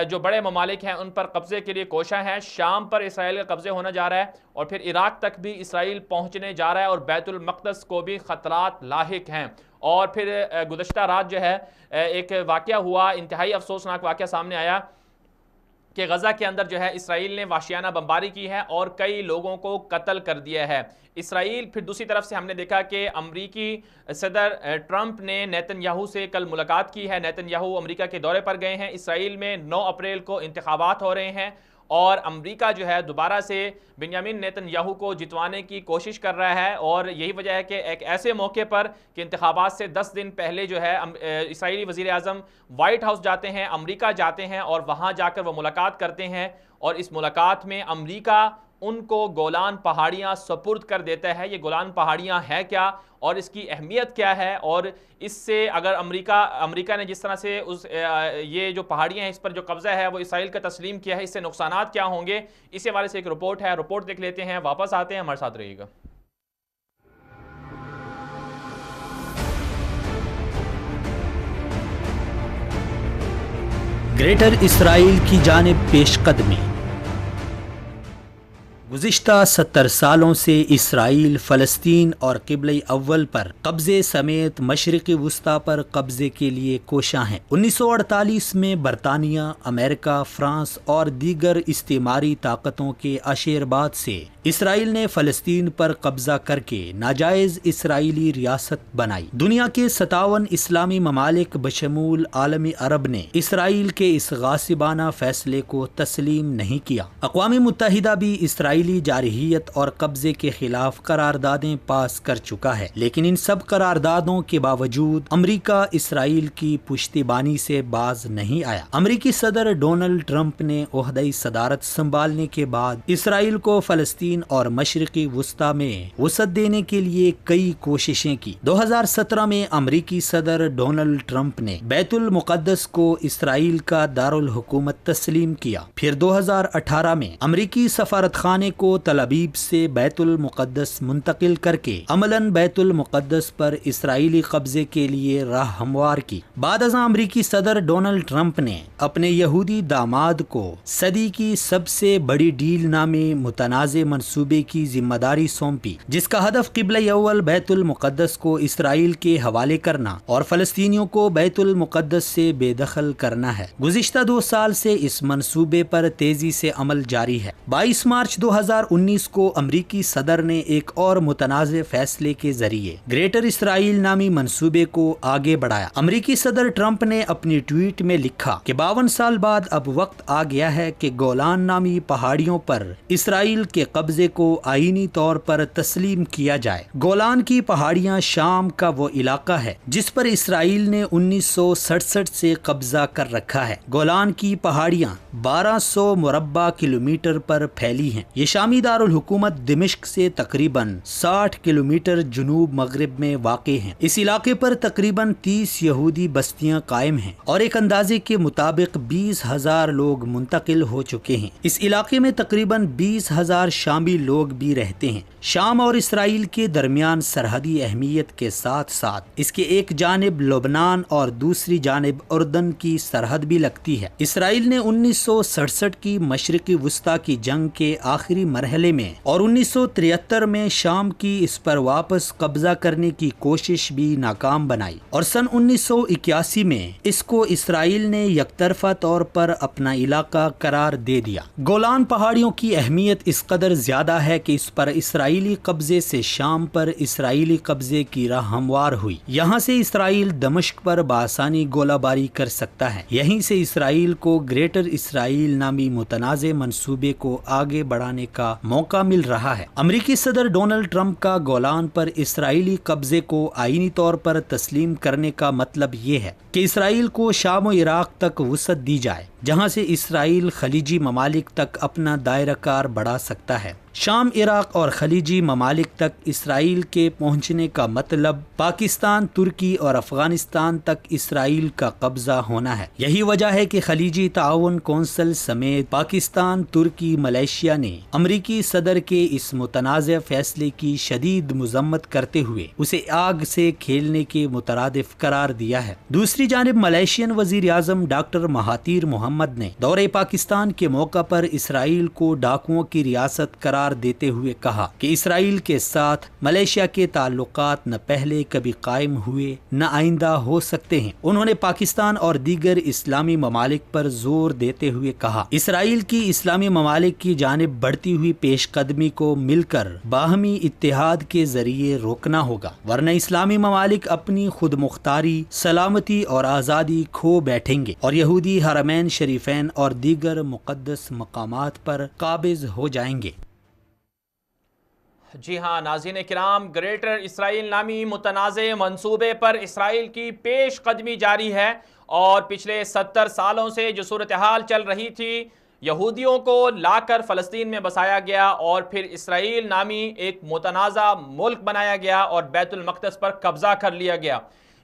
جو بڑے ممالک ہیں ان پر قبضے کے لیے کوشاں ہیں۔ شام پر اسرائیل کا قبضے ہونا جا رہا ہے، اور پھر عراق تک بھی اسرائیل پہنچنے جا رہا ہے، اور بیت المقدس کو بھی خطرات لاحق ہیں۔ اور پھر گزشتہ رات جو ہے ایک واقعہ ہوا، انتہائی افسوسناک واقعہ سامنے آیا کہ غزہ کے اندر جو ہے اسرائیل نے وحشیانہ بمباری کی ہے اور کئی لوگوں کو قتل کر دیا ہے اسرائیل۔ پھر دوسری طرف سے ہم نے دیکھا کہ امریکی صدر ٹرمپ نے نیتن یاہو سے کل ملاقات کی ہے۔ نیتن یاہو امریکہ کے دورے پر گئے ہیں۔ اسرائیل میں 9 اپریل کو انتخابات ہو رہے ہیں، اور امریکہ جو ہے دوبارہ سے بنیامین نیتن یاہو کو جتوانے کی کوشش کر رہا ہے، اور یہی وجہ ہے کہ ایک ایسے موقع پر کہ انتخابات سے 10 دن پہلے جو ہے اسرائیلی وزیر اعظم وائٹ ہاؤس جاتے ہیں، امریکہ جاتے ہیں، اور وہاں جا کر وہ ملاقات کرتے ہیں، اور اس ملاقات میں امریکہ ان کو گولان پہاڑیاں سپرد کر دیتا ہے۔ یہ گولان پہاڑیاں ہے کیا اور اس کی اہمیت کیا ہے، اور اس سے اگر امریکہ نے جس طرح سے یہ جو پہاڑیاں ہیں اس پر جو قبضہ ہے وہ اسرائیل کا تسلیم کیا ہے، اس سے نقصانات کیا ہوں گے، اس حوالے سے ایک رپورٹ ہے، رپورٹ دیکھ لیتے ہیں، واپس آتے ہیں، ہمارے ساتھ رہیے گا۔ گریٹر اسرائیل کی جانب پیش قدمی۔ گزشتہ 70 سالوں سے اسرائیل فلسطین اور قبلہ اول پر قبضے سمیت مشرقی وسطی پر قبضے کے لیے کوشاں ہیں۔ 1948 میں برطانیہ، امریکہ، فرانس اور دیگر استعماری طاقتوں کے آشیرواد سے اسرائیل نے فلسطین پر قبضہ کر کے ناجائز اسرائیلی ریاست بنائی۔ دنیا کے 57 اسلامی ممالک بشمول عالم عرب نے اسرائیل کے اس غاصبانہ فیصلے کو تسلیم نہیں کیا۔ اقوام متحدہ بھی اسرائیلی جارحیت اور قبضے کے خلاف قراردادیں پاس کر چکا ہے، لیکن ان سب قراردادوں کے باوجود امریکہ اسرائیل کی پشتیبانی سے باز نہیں آیا۔ امریکی صدر ڈونلڈ ٹرمپ نے عہدۂ صدارت سنبھالنے کے بعد اسرائیل کو فلسطین اور مشرقی وسطی میں وسعت دینے کے لیے کئی کوششیں کی۔ 2017 میں امریکی صدر ڈونلڈ ٹرمپ نے بیت المقدس کو اسرائیل کا دارالحکومت تسلیم کیا۔ پھر 2018 میں امریکی سفارت خانے کو تل ابیب سے بیت المقدس منتقل کر کے عملاً بیت المقدس پر اسرائیلی قبضے کے لیے راہ ہموار کی۔ بعد ازاں امریکی صدر ڈونلڈ ٹرمپ نے اپنے یہودی داماد کو صدی کی سب سے بڑی ڈیل نامی متنازع منصوبے کی ذمہ داری سونپی، جس کا ہدف قبلہ اول بیت المقدس کو اسرائیل کے حوالے کرنا اور فلسطینیوں کو بیت المقدس سے بے دخل کرنا ہے۔ گزشتہ 2 سال سے اس منصوبے پر تیزی سے عمل جاری ہے۔ 22 مارچ 2019 کو امریکی صدر نے ایک اور متنازع فیصلے کے ذریعے گریٹر اسرائیل نامی منصوبے کو آگے بڑھایا۔ امریکی صدر ٹرمپ نے اپنی ٹویٹ میں لکھا کہ 52 سال بعد اب وقت آ گیا ہے کہ گولان نامی پہاڑیوں پر اسرائیل کے قبضے کو آئینی طور پر تسلیم کیا جائے۔ گولان کی پہاڑیاں شام کا وہ علاقہ ہے جس پر اسرائیل نے 1967 سے قبضہ کر رکھا ہے۔ گولان کی پہاڑیاں 1200 مربع کلومیٹر پر پھیلی ہیں۔ یہ شامی دارالحکومت دمشق سے تقریباً 60 کلومیٹر جنوب مغرب میں واقع ہیں۔ اس علاقے پر تقریباً 30 یہودی بستیاں قائم ہیں اور ایک اندازے کے مطابق 20,000 لوگ منتقل ہو چکے ہیں۔ اس علاقے میں تقریباً 20,000 شامی لوگ بھی رہتے ہیں۔ شام اور اسرائیل کے درمیان سرحدی اہمیت کے ساتھ ساتھ اس کے ایک جانب لبنان اور دوسری جانب اردن کی سرحد بھی لگتی ہے۔ اسرائیل نے 1967 کی مشرقی وسطی کی جنگ کے آخری مرحلے میں اور 1973 میں شام کی اس پر واپس قبضہ کرنے کی کوشش بھی ناکام بنائی اور سن 1981 میں اس کو اسرائیل نے یک طرفہ طور پر اپنا علاقہ قرار دے دیا۔ گولان پہاڑیوں کی اہمیت اس قدر زیادہ ہے کہ اس پر اسرائیلی قبضے سے شام پر اسرائیلی قبضے کی راہ ہموار ہوئی۔ یہاں سے اسرائیل دمشق پر بآسانی گولہ باری کر سکتا ہے۔ یہیں سے اسرائیل کو گریٹر اسرائیل نامی متنازع منصوبے کو آگے بڑھانے کا موقع مل رہا ہے۔ امریکی صدر ڈونلڈ ٹرمپ کا گولان پر اسرائیلی قبضے کو آئینی طور پر تسلیم کرنے کا مطلب یہ ہے کہ اسرائیل کو شام و عراق تک وسعت دی جائے، جہاں سے اسرائیل خلیجی ممالک تک اپنا دائرہ کار بڑھا سکتا ہے۔ شام، عراق اور خلیجی ممالک تک اسرائیل کے پہنچنے کا مطلب پاکستان، ترکی اور افغانستان تک اسرائیل کا قبضہ ہونا ہے۔ یہی وجہ ہے کہ خلیجی تعاون کونسل سمیت پاکستان، ترکی، ملائیشیا نے امریکی صدر کے اس متنازع فیصلے کی شدید مذمت کرتے ہوئے اسے آگ سے کھیلنے کے مترادف قرار دیا ہے۔ دوسری جانب ملائیشین وزیر اعظم ڈاکٹر مہاتیر محمد نے دورہ پاکستان کے موقع پر اسرائیل کو ڈاکوؤں کی ریاست قرار دیتے ہوئے کہا کہ اسرائیل کے ساتھ ملائیشیا کے تعلقات نہ پہلے کبھی قائم ہوئے نہ آئندہ ہو سکتے ہیں۔ انہوں نے پاکستان اور دیگر اسلامی ممالک پر زور دیتے ہوئے کہا اسرائیل کی اسلامی ممالک کی جانب بڑھتی ہوئی پیش قدمی کو مل کر باہمی اتحاد کے ذریعے روکنا ہوگا، ورنہ اسلامی ممالک اپنی خود مختاری، سلامتی اور آزادی کھو بیٹھیں گے اور یہودی حرمین شریفین اور دیگر مقدس مقامات پر قابض ہو جائیں گے۔ جی ہاں ناظرین کرام، گریٹر اسرائیل نامی متنازع منصوبے پر اسرائیل کی پیش قدمی جاری ہے اور پچھلے 70 سالوں سے جو صورتحال چل رہی تھی یہودیوں کو لا کر فلسطین میں بسایا گیا اور پھر اسرائیل نامی ایک متنازع ملک بنایا گیا اور بیت المقدس پر قبضہ کر لیا گیا۔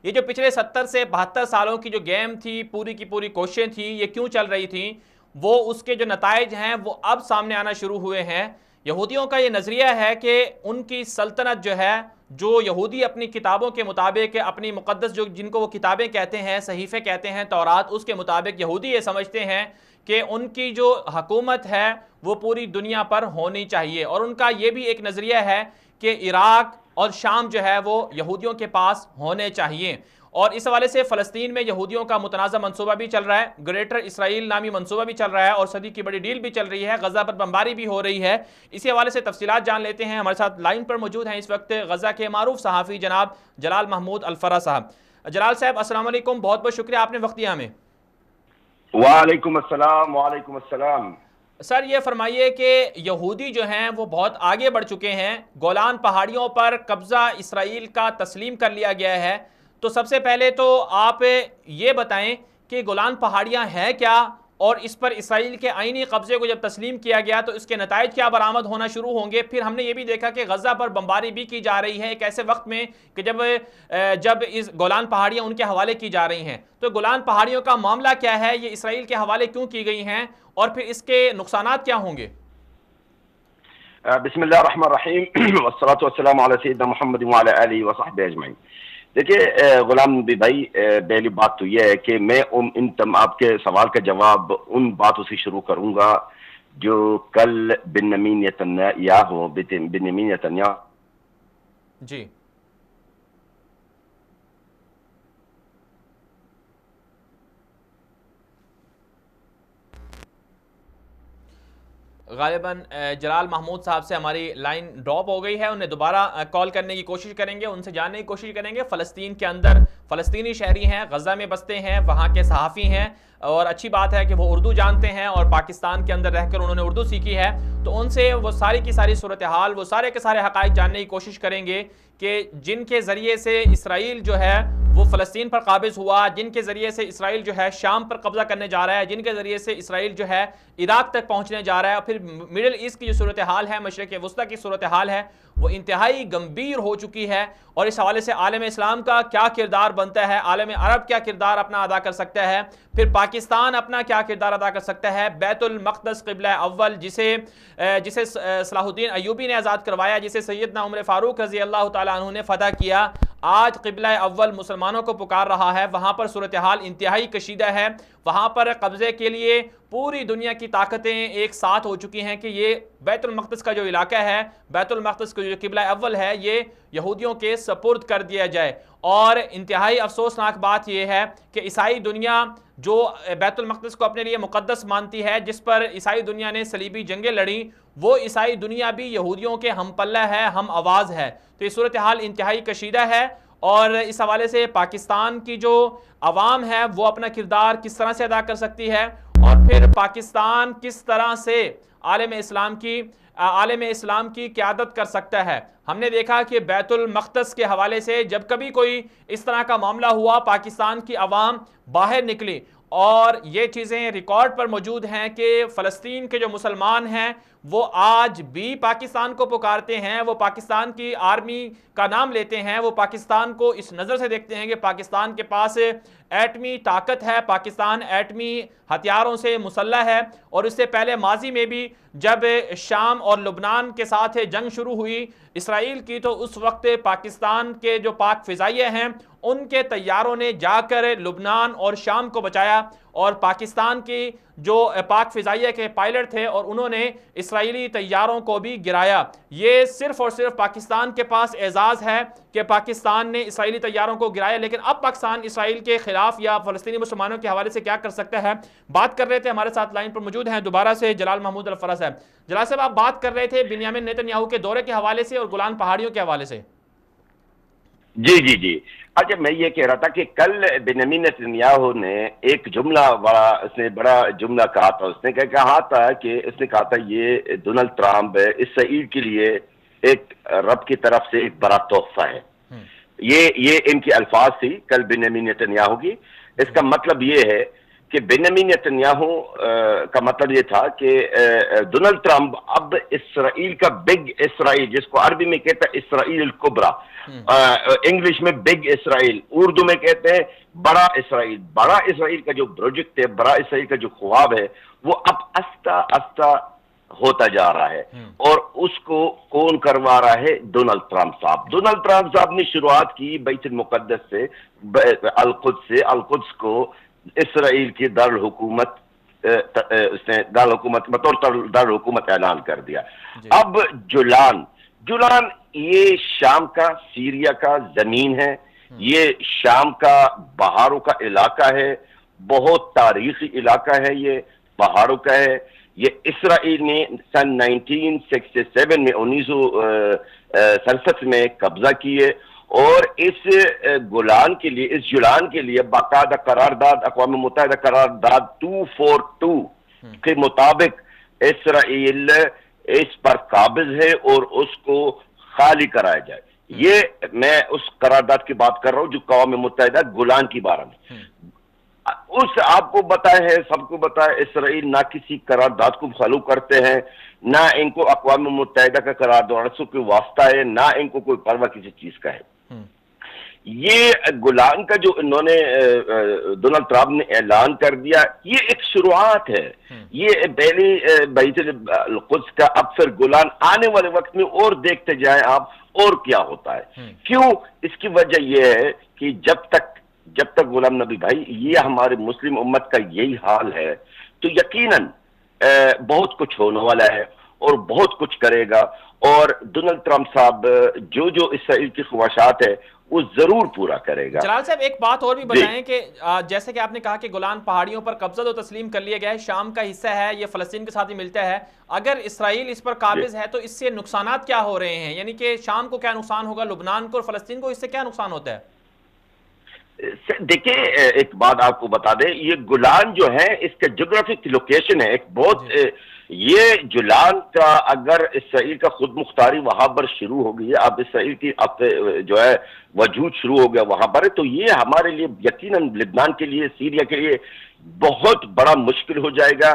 یہ جو پچھلے 70 سے 72 سالوں کی جو گیم تھی، پوری کی پوری کوششیں تھیں، یہ کیوں چل رہی تھیں، وہ اس کے جو نتائج ہیں وہ اب سامنے آنا شروع ہوئے ہیں۔ یہودیوں کا یہ نظریہ ہے کہ ان کی سلطنت جو ہے، جو یہودی اپنی کتابوں کے مطابق، اپنی مقدس جن کو وہ کتابیں کہتے ہیں، صحیفے کہتے ہیں، تورات، اس کے مطابق یہودی یہ سمجھتے ہیں کہ ان کی جو حکومت ہے وہ پوری دنیا پر ہونی چاہیے، اور ان کا یہ بھی ایک نظریہ ہے کہ عراق اور شام جو ہے وہ یہودیوں کے پاس ہونے چاہیے۔ اور اس حوالے سے فلسطین میں یہودیوں کا متنازع منصوبہ بھی چل رہا ہے، گریٹر اسرائیل نامی منصوبہ بھی چل رہا ہے، اور صدی کی بڑی ڈیل بھی چل رہی ہے، غزہ پر بمباری بھی ہو رہی ہے۔ اسی حوالے سے تفصیلات جان لیتے ہیں۔ ہمارے ساتھ لائن پر موجود ہیں اس وقت غزہ کے معروف صحافی جناب جلال محمود الفرا صاحب۔ جلال صاحب السلام علیکم، بہت بہت شکریہ آپ نے وقت دیا ہمیں۔ وعلیکم السلام۔ وعلیکم السلام۔ سر یہ فرمائیے کہ یہودی جو ہیں وہ بہت آگے بڑھ چکے ہیں، گولان پہاڑیوں پر قبضہ اسرائیل کا تسلیم کر لیا گیا ہے، تو سب سے پہلے تو آپ یہ بتائیں کہ گولان پہاڑیاں ہیں کیا، اور اس پر اسرائیل کے آئینی قبضے کو جب تسلیم کیا گیا تو اس کے نتائج کیا برآمد ہونا شروع ہوں گے؟ پھر ہم نے یہ بھی دیکھا کہ غزہ پر بمباری بھی کی جا رہی ہے ایک ایسے وقت میں کہ جب اس گولان پہاڑیاں ان کے حوالے کی جا رہی ہیں، تو گولان پہاڑیوں کا معاملہ کیا ہے، یہ اسرائیل کے حوالے کیوں کی گئی ہیں، اور پھر اس کے نقصانات کیا ہوں گے؟ بسم اللہ الرحمن الرحیم، والصلاة والسلام علی سیدنا محمد وعلی آلہ وصحبہ اجمعین۔ دیکھیے غلام نبی بھائی، پہلی بات تو یہ ہے کہ میں آپ کے سوال کا جواب ان باتوں سے شروع کروں گا جو کل بنیامین نتنیاہو جی غالباً جلال محمود صاحب سے ہماری لائن ڈراپ ہو گئی ہے، انہیں دوبارہ کال کرنے کی کوشش کریں گے، ان سے جاننے کی کوشش کریں گے۔ فلسطین کے اندر فلسطینی شہری ہیں، غزہ میں بستے ہیں، وہاں کے صحافی ہیں، اور اچھی بات ہے کہ وہ اردو جانتے ہیں اور پاکستان کے اندر رہ کر انہوں نے اردو سیکھی ہے، تو ان سے وہ ساری کی ساری صورتحال، وہ سارے کے سارے حقائق جاننے کی کوشش کریں گے کہ جن کے ذریعے سے اسرائیل جو ہے وہ فلسطین پر قابض ہوا، جن کے ذریعے سے اسرائیل جو ہے شام پر قبضہ کرنے جا رہا ہے، جن کے ذریعے سے اسرائیل جو ہے عراق تک پہنچنے جا رہا ہے، اور پھر مڈل ایسٹ کی جو صورتحال ہے، مشرق وسطیٰ کی صورتحال ہے، وہ انتہائی گمبھیر ہو چکی ہے، اور اس حوالے سے عالم اسلام کا کیا کردار بنتا ہے، عالم عرب کیا کردار اپنا ادا کر سکتا ہے، پھر پاکستان اپنا کیا کردار ادا کر سکتا ہے، بیت المقدس قبلہ اول جسے صلاح الدین ایوبی نے آزاد کروایا، جسے سیدنا عمر فاروق رضی اللہ تعالیٰ عنہ نے فتح کیا، آج قبلہ اول مسلمانوں کو پکار رہا ہے، وہاں پر صورتحال انتہائی کشیدہ ہے، وہاں پر قبضے کے لیے پوری دنیا کی طاقتیں ایک ساتھ ہو چکی ہیں کہ یہ بیت المقدس کا جو علاقہ ہے، بیت المقدس کا جو قبلہ اول ہے، یہ یہودیوں کے سپرد کر دیا جائے۔ اور انتہائی افسوسناک بات یہ ہے کہ عیسائی دنیا جو بیت المقدس کو اپنے لیے مقدس مانتی ہے، جس پر عیسائی دنیا نے صلیبی جنگیں لڑیں، وہ عیسائی دنیا بھی یہودیوں کے ہم پلہ ہے، ہم آواز ہے، تو یہ صورتحال انتہائی کشیدہ ہے، اور اس حوالے سے پاکستان کی جو عوام ہے وہ اپنا کردار کس طرح سے ادا کر سکتی ہے، اور پھر پاکستان کس طرح سے عالم اسلام کی قیادت کر سکتا ہے۔ ہم نے دیکھا کہ بیت المقدس کے حوالے سے جب کبھی کوئی اس طرح کا معاملہ ہوا، پاکستان کی عوام باہر نکلی، اور یہ چیزیں ریکارڈ پر موجود ہیں کہ فلسطین کے جو مسلمان ہیں وہ آج بھی پاکستان کو پکارتے ہیں، وہ پاکستان کی آرمی کا نام لیتے ہیں، وہ پاکستان کو اس نظر سے دیکھتے ہیں کہ پاکستان کے پاس ایٹمی طاقت ہے، پاکستان ایٹمی ہتھیاروں سے مسلح ہے، اور اس سے پہلے ماضی میں بھی جب شام اور لبنان کے ساتھ جنگ شروع ہوئی اسرائیل کی، تو اس وقت پاکستان کے جو پاک فضائیہ ہیں ان کے طیاروں نے جا کر لبنان اور شام کو بچایا، اور پاکستان کی جو پاک فضائیہ کے پائلٹ تھے اور انہوں نے اسرائیلی طیاروں کو بھی گرایا۔ یہ صرف اور صرف پاکستان کے پاس اعزاز ہے کہ پاکستان نے اسرائیلی طیاروں کو گرایا، لیکن اب پاکستان اسرائیل کے خلاف یا فلسطینی مسلمانوں کے حوالے سے کیا کر سکتا ہے؟ بات کر رہے تھے، ہمارے ساتھ لائن پر موجود ہیں دوبارہ سے جلال محمود الفرا صاحب۔ جلال صاحب، آپ بات کر رہے تھے بنیامین نیتنیاہو کے دورے کے حوالے سے اور گولان پہاڑیوں کے حوالے سے۔ جی اچھا، میں یہ کہہ رہا تھا کہ کل بنیامین نیتنیاہو نے ایک بڑا جملہ کہا تھا، اس نے کہا تھا یہ ڈونلڈ ٹرمپ اسرائیل کے لیے ایک رب کی طرف سے ایک بڑا تحفہ ہے۔ یہ ان کی الفاظ تھی کل بنیامین نیتنیاہو کی۔ اس کا مطلب یہ ہے کہ بنیامین نیتنیاہو کا مطلب یہ تھا کہ ڈونلڈ ٹرمپ اب اسرائیل کا بگ اسرائیل، جس کو عربی میں کہتا ہے اسرائیل الکبریٰ، انگلش میں بگ اسرائیل، اردو میں کہتے ہیں بڑا اسرائیل. بڑا اسرائیل کا جو پروجیکٹ ہے، بڑا اسرائیل کا جو خواب ہے، وہ اب آہستہ آہستہ ہوتا جا رہا ہے. اور اس کو کون کروا رہا ہے؟ ڈونلڈ ٹرمپ صاحب. ڈونلڈ ٹرمپ صاحب نے شروعات کی بیت المقدس سے، القدس سے. القدس کو اسرائیل کی دارالحکومت، اس نے دارالحکومت بطور دارالحکومت اعلان کر دیا. اب جولان یہ شام کا، سیریا کا زمین ہے، یہ شام کا پہاڑوں کا علاقہ ہے، بہت تاریخی علاقہ ہے، یہ پہاڑوں کا ہے. یہ اسرائیل نے سن 1967 میں 1967 میں قبضہ کیے، اور اس جولان کے لیے باقاعدہ قرارداد، اقوام متحدہ قرارداد 242 کے مطابق اسرائیل اس پر قابض ہے اور اس کو خالی کرایا جائے. یہ میں اس قرارداد کی بات کر رہا ہوں جو اقوام متحدہ جولان کی بارے میں. اس آپ کو بتایا ہے، سب کو بتایا، اسرائیل نہ کسی قرارداد کو فالو کرتے ہیں، نہ ان کو اقوام متحدہ کا قرارداد سے کوئی واسطہ ہے، نہ ان کو کوئی پرواہ کسی چیز کا ہے. یہ جولان کا جو انہوں نے ڈونلڈ ٹرمپ نے اعلان کر دیا، یہ ایک شروعات ہے. یہ پہلی بیت القدس کا، اب پھر جولان آنے والے وقت میں اور دیکھتے جائیں آپ اور کیا ہوتا ہے. کیوں؟ اس کی وجہ یہ ہے کہ جب تک غلام نبی بھائی یہ ہمارے مسلم امت کا یہی حال ہے تو یقیناً بہت کچھ ہونے والا ہے اور بہت کچھ کرے گا. اور ڈونلڈ ٹرمپ صاحب جو اسرائیل کی خواہشات ہے وہ ضرور پورا کرے گا. جلال صاحب ایک بات اور بھی بتائیں کہ جیسے کہ آپ نے کہا کہ گولان پہاڑیوں پر قبضہ تو تسلیم کر لیا گیا ہے، شام کا حصہ ہے، یہ فلسطین کے ساتھ ہی ملتا ہے. اگر اسرائیل اس پر قابض ہے تو اس سے نقصانات کیا ہو رہے ہیں؟ یعنی کہ شام کو کیا نقصان ہوگا، لبنان کو اور فلسطین کو اس سے کیا نقصان ہوتا ہے؟ دیکھیں ایک بات آپ کو بتا دیں، یہ جولان جو ہے اس کا جغرافک لوکیشن ہے ایک بہت، یہ جولان کا اگر اسرائیل کا خود مختاری وہاں پر شروع ہو گئی ہے، اب اسرائیل کی جو ہے وجود شروع ہو گیا وہاں پر، تو یہ ہمارے لیے یقیناً لبنان کے لیے، سیریا کے لیے بہت بڑا مشکل ہو جائے گا.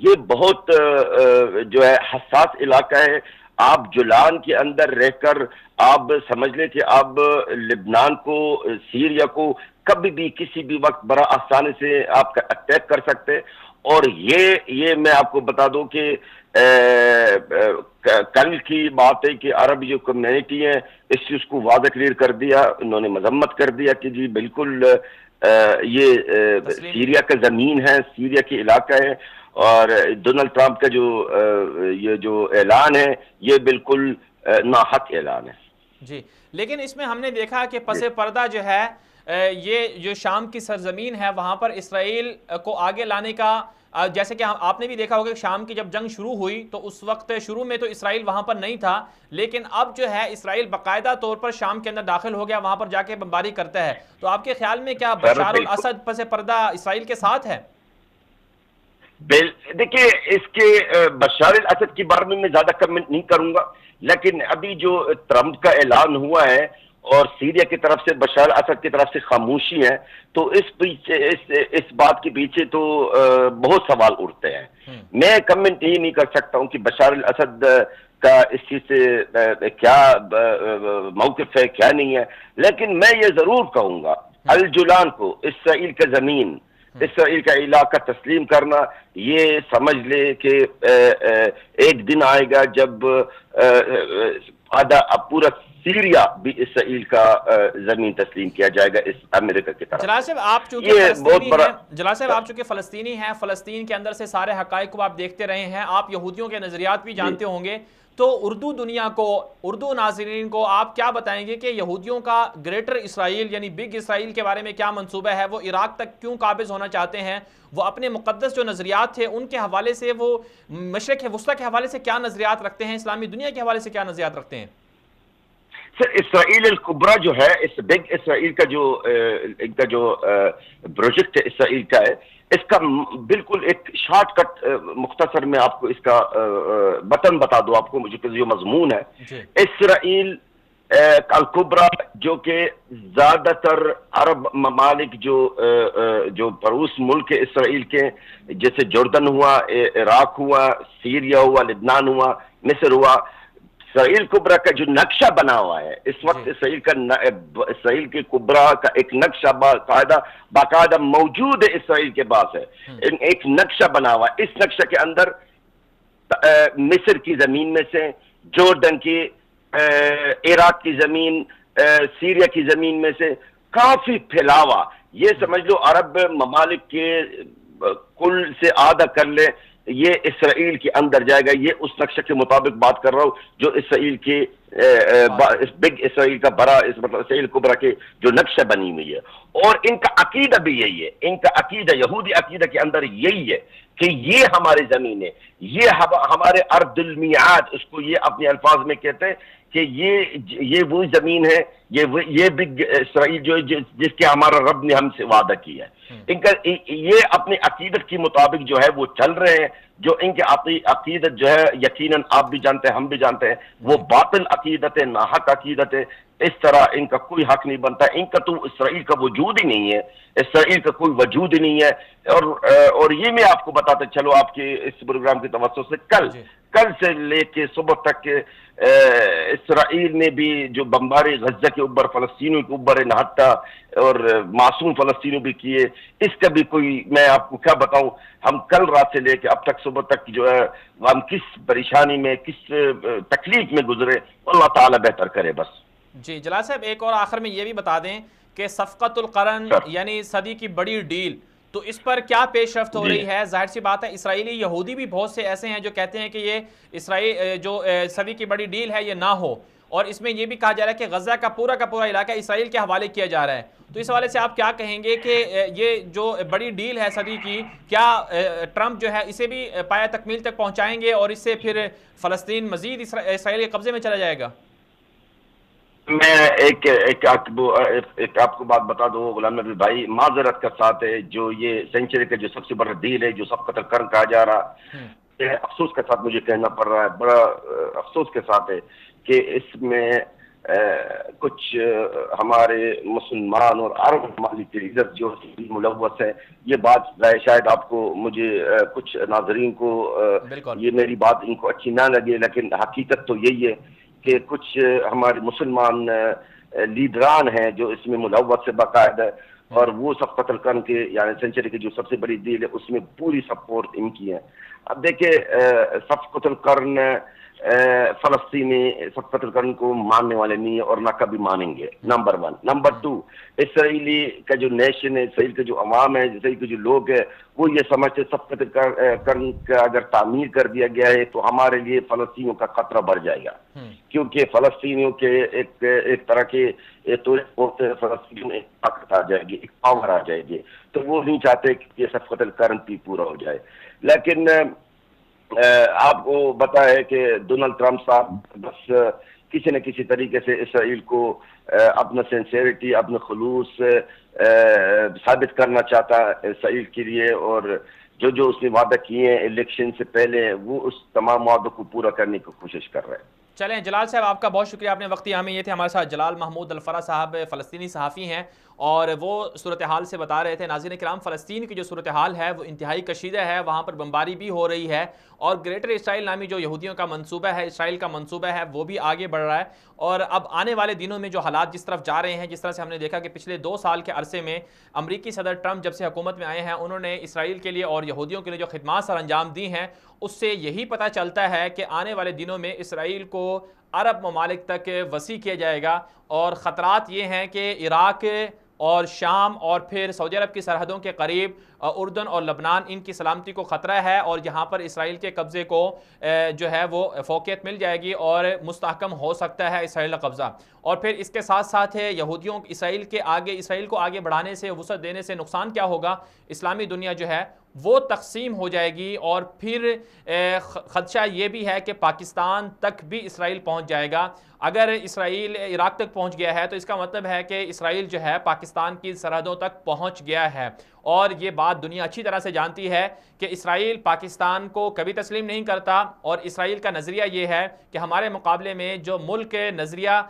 یہ بہت جو ہے حساس علاقہ ہے. آپ جولان کے اندر رہ کر آپ سمجھ لیں کہ آپ لبنان کو، سیریا کو کبھی بھی کسی بھی وقت بڑا آسانی سے آپ اٹیک کر سکتے. اور یہ میں آپ کو بتا دوں کہ کل کی بات ہے کہ عرب جو کمیونٹی ہے اس چیز کو واضح کلیئر کر دیا، انہوں نے مذمت کر دیا کہ جی بالکل یہ سیریا کا زمین ہے، سیریا کے علاقہ ہے، اور ڈونلڈ ٹرمپ کا یہ جو اعلان ہے یہ بالکل ناحق اعلان ہے. جی لیکن اس میں ہم نے دیکھا کہ پس پردہ جو ہے یہ جو شام کی سرزمین ہے وہاں پر اسرائیل کو آگے لانے کا، جیسے کہ آپ نے بھی دیکھا ہوگا کہ شام کی جب جنگ شروع ہوئی تو اس وقت شروع میں تو اسرائیل وہاں پر نہیں تھا، لیکن اب جو ہے اسرائیل باقاعدہ طور پر شام کے اندر داخل ہو گیا، وہاں پر جا کے بمباری کرتا ہے. تو آپ کے خیال میں کیا بشار الاسد پس پردہ اسرائیل کے ساتھ ہے؟ دیکھیں اس کے بشار الاسد کے بارے میں زیادہ کمنٹ نہیں کروں گا، لیکن ابھی جو ٹرمپ کا اعلان ہوا ہے اور سیریا کی طرف سے بشار الاسد کی طرف سے خاموشی ہے، تو اس بات کے پیچھے تو بہت سوال اٹھتے ہیں. میں کمنٹ یہ نہیں کر سکتا ہوں کہ بشار الاسد کا اس چیز سے کیا موقف ہے کیا نہیں ہے، لیکن میں یہ ضرور کہوں گا الجولان کو، اسرائیل کا زمین، اسرائیل کا علاقہ تسلیم کرنا، یہ سمجھ لے کہ ایک دن آئے گا جب پورا سیریا بھی اسرائیل کا زمین تسلیم کیا جائے گا اس امریکہ کی طرف. جلال صاحب آپ چونکہ فلسطینی ہیں، فلسطین کے اندر سے سارے حقائق کو آپ دیکھتے رہے ہیں، آپ یہودیوں کے نظریات بھی جانتے ہوں گے، تو اردو دنیا کو، اردو ناظرین کو آپ کیا بتائیں گے کہ یہودیوں کا گریٹر اسرائیل یعنی بگ اسرائیل کے بارے میں کیا منصوبہ ہے؟ وہ عراق تک کیوں قابض ہونا چاہتے ہیں؟ وہ اپنے مقدس جو نظریات تھے ان کے حوالے سے، وہ مشرق وسطیٰ کے حوالے سے کیا نظریات رکھتے ہیں؟ اسلامی دنیا کے حوالے سے کیا نظریات رکھتے ہیں؟ سر اسرائیل الکبریٰ جو ہے، اس بگ اسرائیل کا جو پروجیکٹ ہے اسرائیل کا ہے، اس کا بالکل ایک شارٹ کٹ مختصر میں آپ کو اس کا بٹن بتا دو آپ کو، مجھے جو مضمون ہے، اسرائیل الکبرا جو کہ زیادہ تر عرب ممالک جو پڑوس ملک اسرائیل کے، جیسے جردن ہوا، عراق ہوا، سیریا ہوا، لبنان ہوا، مصر ہوا، اسرائیل کبرا کا جو نقشہ بنا ہوا ہے اس وقت، اسرائیل کے کبرا کا ایک نقشہ باقاعدہ موجود ہے، اسرائیل کے پاس ہے ایک نقشہ بنا ہوا ہے۔ اس نقشے کے اندر مصر کی زمین میں سے، جورڈن کی، عراق کی زمین، سیریا کی زمین میں سے کافی پھیلاوا، یہ سمجھ لو عرب ممالک کے کل سے آدھا کر لے، یہ اسرائیل کے اندر جائے گا۔ یہ اس نقشے کے مطابق بات کر رہا ہوں جو اسرائیل کے بگ اسرائیل کا بڑا، مطلب اسرائیل کبرا کے جو نقشہ بنی ہوئی ہے، اور ان کا عقیدہ بھی یہی ہے، ان کا عقیدہ یہودی عقیدہ کے اندر یہی ہے کہ یہ ہماری زمین ہے، یہ ہمارے ارض المیعاد، اس کو یہ اپنے الفاظ میں کہتے ہیں کہ یہ وہ زمین ہے، یہ بگ اسرائیل جو جس کے ہمارا رب نے ہم سے وعدہ کیا ہے۔ ان کا یہ اپنی عقیدت کے مطابق جو ہے وہ چل رہے ہیں، جو ان کے عقیدت جو ہے یقیناً آپ بھی جانتے ہیں، ہم بھی جانتے ہیں، وہ باطل عقیدت ہے، ناحق عقیدت ہے۔ اس طرح ان کا کوئی حق نہیں بنتا، ان کا تو اسرائیل کا وجود ہی نہیں ہے، اسرائیل کا کوئی وجود ہی نہیں ہے۔ اور یہ میں آپ کو بتاتے چلو آپ کے اس پروگرام کی توسط سے، کل سے لے کے صبح تک اسرائیل نے بھی جو بمباری غزہ کے اوپر، فلسطینیوں کے اوپر نہتا اور معصوم فلسطینیوں بھی کیے، اس کا بھی کوئی، میں آپ کو کیا بتاؤں، ہم کل رات سے لے کے اب تک صبح تک جو ہے ہم کس پریشانی میں، کس تکلیف میں گزرے، اللہ تعالیٰ بہتر کرے بس۔ جی جلال صاحب، ایک اور آخر میں یہ بھی بتا دیں کہ صفقۃ القرن یعنی صدی کی بڑی ڈیل، تو اس پر کیا پیش رفت ہو رہی ہے؟ ظاہر سی بات ہے اسرائیلی یہودی بھی بہت سے ایسے ہیں جو کہتے ہیں کہ یہ اسرائیل جو صدی کی بڑی ڈیل ہے یہ نہ ہو، اور اس میں یہ بھی کہا جا رہا ہے کہ غزہ کا پورا علاقہ اسرائیل کے حوالے کیا جا رہا ہے۔ تو اس حوالے سے آپ کیا کہیں گے کہ یہ جو بڑی ڈیل ہے صدی کی، کیا ٹرمپ جو ہے اسے بھی پایہ تکمیل تک پہنچائیں گے اور اس سے پھر فلسطین مزید اسرائیل کے قبضے میں چلا جائے گا؟ میں ایک آپ کو بات بتا دوں غلام نبی بھائی، معذرت کا ساتھ ہے، جو یہ سینچری کا جو سب سے بڑا ڈیل ہے، جو صفقۃ القرن کہا جا رہا، افسوس کے ساتھ مجھے کہنا پڑ رہا ہے، بڑا افسوس کے ساتھ ہے کہ اس میں کچھ ہمارے مسلمان اور عرب ممالک کے لیڈر جو ملوث ہے۔ یہ بات شاید آپ کو، مجھے کچھ ناظرین کو یہ میری بات ان کو اچھی نہ لگے، لیکن حقیقت تو یہی ہے کہ کچھ ہمارے مسلمان لیڈران ہیں جو اس میں ملوث سے باقاعدہ، اور وہ صفقۃ القرن کے یعنی سینچری کی جو سب سے بڑی ڈیل ہے اس میں پوری سپورٹ ان کی ہے۔ اب دیکھیں صفقۃ القرن فلسطینی صفقۃ القرن کو ماننے والے نہیں ہیں اور نہ کبھی مانیں گے، نمبر 1۔ نمبر 2، اسرائیلی کا جو نیشن ہے، اسرائیل کے جو عوام ہے، اسرائیل کے جو لوگ ہیں، وہ یہ سمجھتے صفقۃ القرن کا اگر تعمیر کر دیا گیا ہے تو ہمارے لیے فلسطینیوں کا خطرہ بڑھ جائے گا، کیونکہ فلسطینیوں کے ایک طرح کے فلسطینیوں میں ایک طاقت آ جائے گی، ایک پاور آ جائے گی، تو وہ نہیں چاہتے کہ یہ صفقۃ القرن بھی پورا ہو جائے۔ لیکن آپ کو پتا ہے کہ ڈونلڈ ٹرمپ صاحب بس کسی نہ کسی طریقے سے اسرائیل کو اپنا سینسیریٹی، اپنا خلوص ثابت کرنا چاہتا ہے اسرائیل کے لیے، اور جو اس نے وعدہ کیے ہیں الیکشن سے پہلے، وہ اس تمام وعدوں کو پورا کرنے کی کوشش کر رہے ہیں۔ چلیں جلال صاحب، آپ کا بہت شکریہ، آپ نے وقت دیا ہمیں۔ یہ تھے ہمارے ساتھ جلال محمود الفرا صاحب، فلسطینی صحافی ہیں، اور وہ صورتحال سے بتا رہے تھے۔ ناظرین کرام، فلسطین کی جو صورتحال ہے وہ انتہائی کشیدہ ہے، وہاں پر بمباری بھی ہو رہی ہے، اور گریٹر اسرائیل نامی جو یہودیوں کا منصوبہ ہے، اسرائیل کا منصوبہ ہے، وہ بھی آگے بڑھ رہا ہے۔ اور اب آنے والے دنوں میں جو حالات جس طرف جا رہے ہیں، جس طرح سے ہم نے دیکھا کہ پچھلے 2 سال کے عرصے میں امریکی صدر ٹرمپ جب سے حکومت میں آئے ہیں، انہوں نے اسرائیل کے لیے اور یہودیوں کے لیے جو خدمات سر انجام دی ہیں، اس سے یہی پتہ چلتا ہے کہ آنے والے دنوں میں اسرائیل کو عرب ممالک تک وسیع کیا جائے گا، اور خطرات یہ ہیں کہ عراق اور شام اور پھر سعودی عرب کی سرحدوں کے قریب اردن اور لبنان، ان کی سلامتی کو خطرہ ہے، اور یہاں پر اسرائیل کے قبضے کو جو ہے وہ فوقیت مل جائے گی اور مستحکم ہو سکتا ہے اسرائیل کا قبضہ۔ اور پھر اس کے ساتھ ساتھ یہودیوں اسرائیل کو آگے بڑھانے سے، وسعت دینے سے نقصان کیا ہوگا؟ اسلامی دنیا جو ہے وہ تقسیم ہو جائے گی، اور پھر خدشہ یہ بھی ہے کہ پاکستان تک بھی اسرائیل پہنچ جائے گا۔ اگر اسرائیل عراق تک پہنچ گیا ہے تو اس کا مطلب ہے کہ اسرائیل جو ہے پاکستان کی سرحدوں تک پہنچ گیا ہے، اور یہ بات دنیا اچھی طرح سے جانتی ہے کہ اسرائیل پاکستان کو کبھی تسلیم نہیں کرتا، اور اسرائیل کا نظریہ یہ ہے کہ ہمارے مقابلے میں جو ملک نظریہ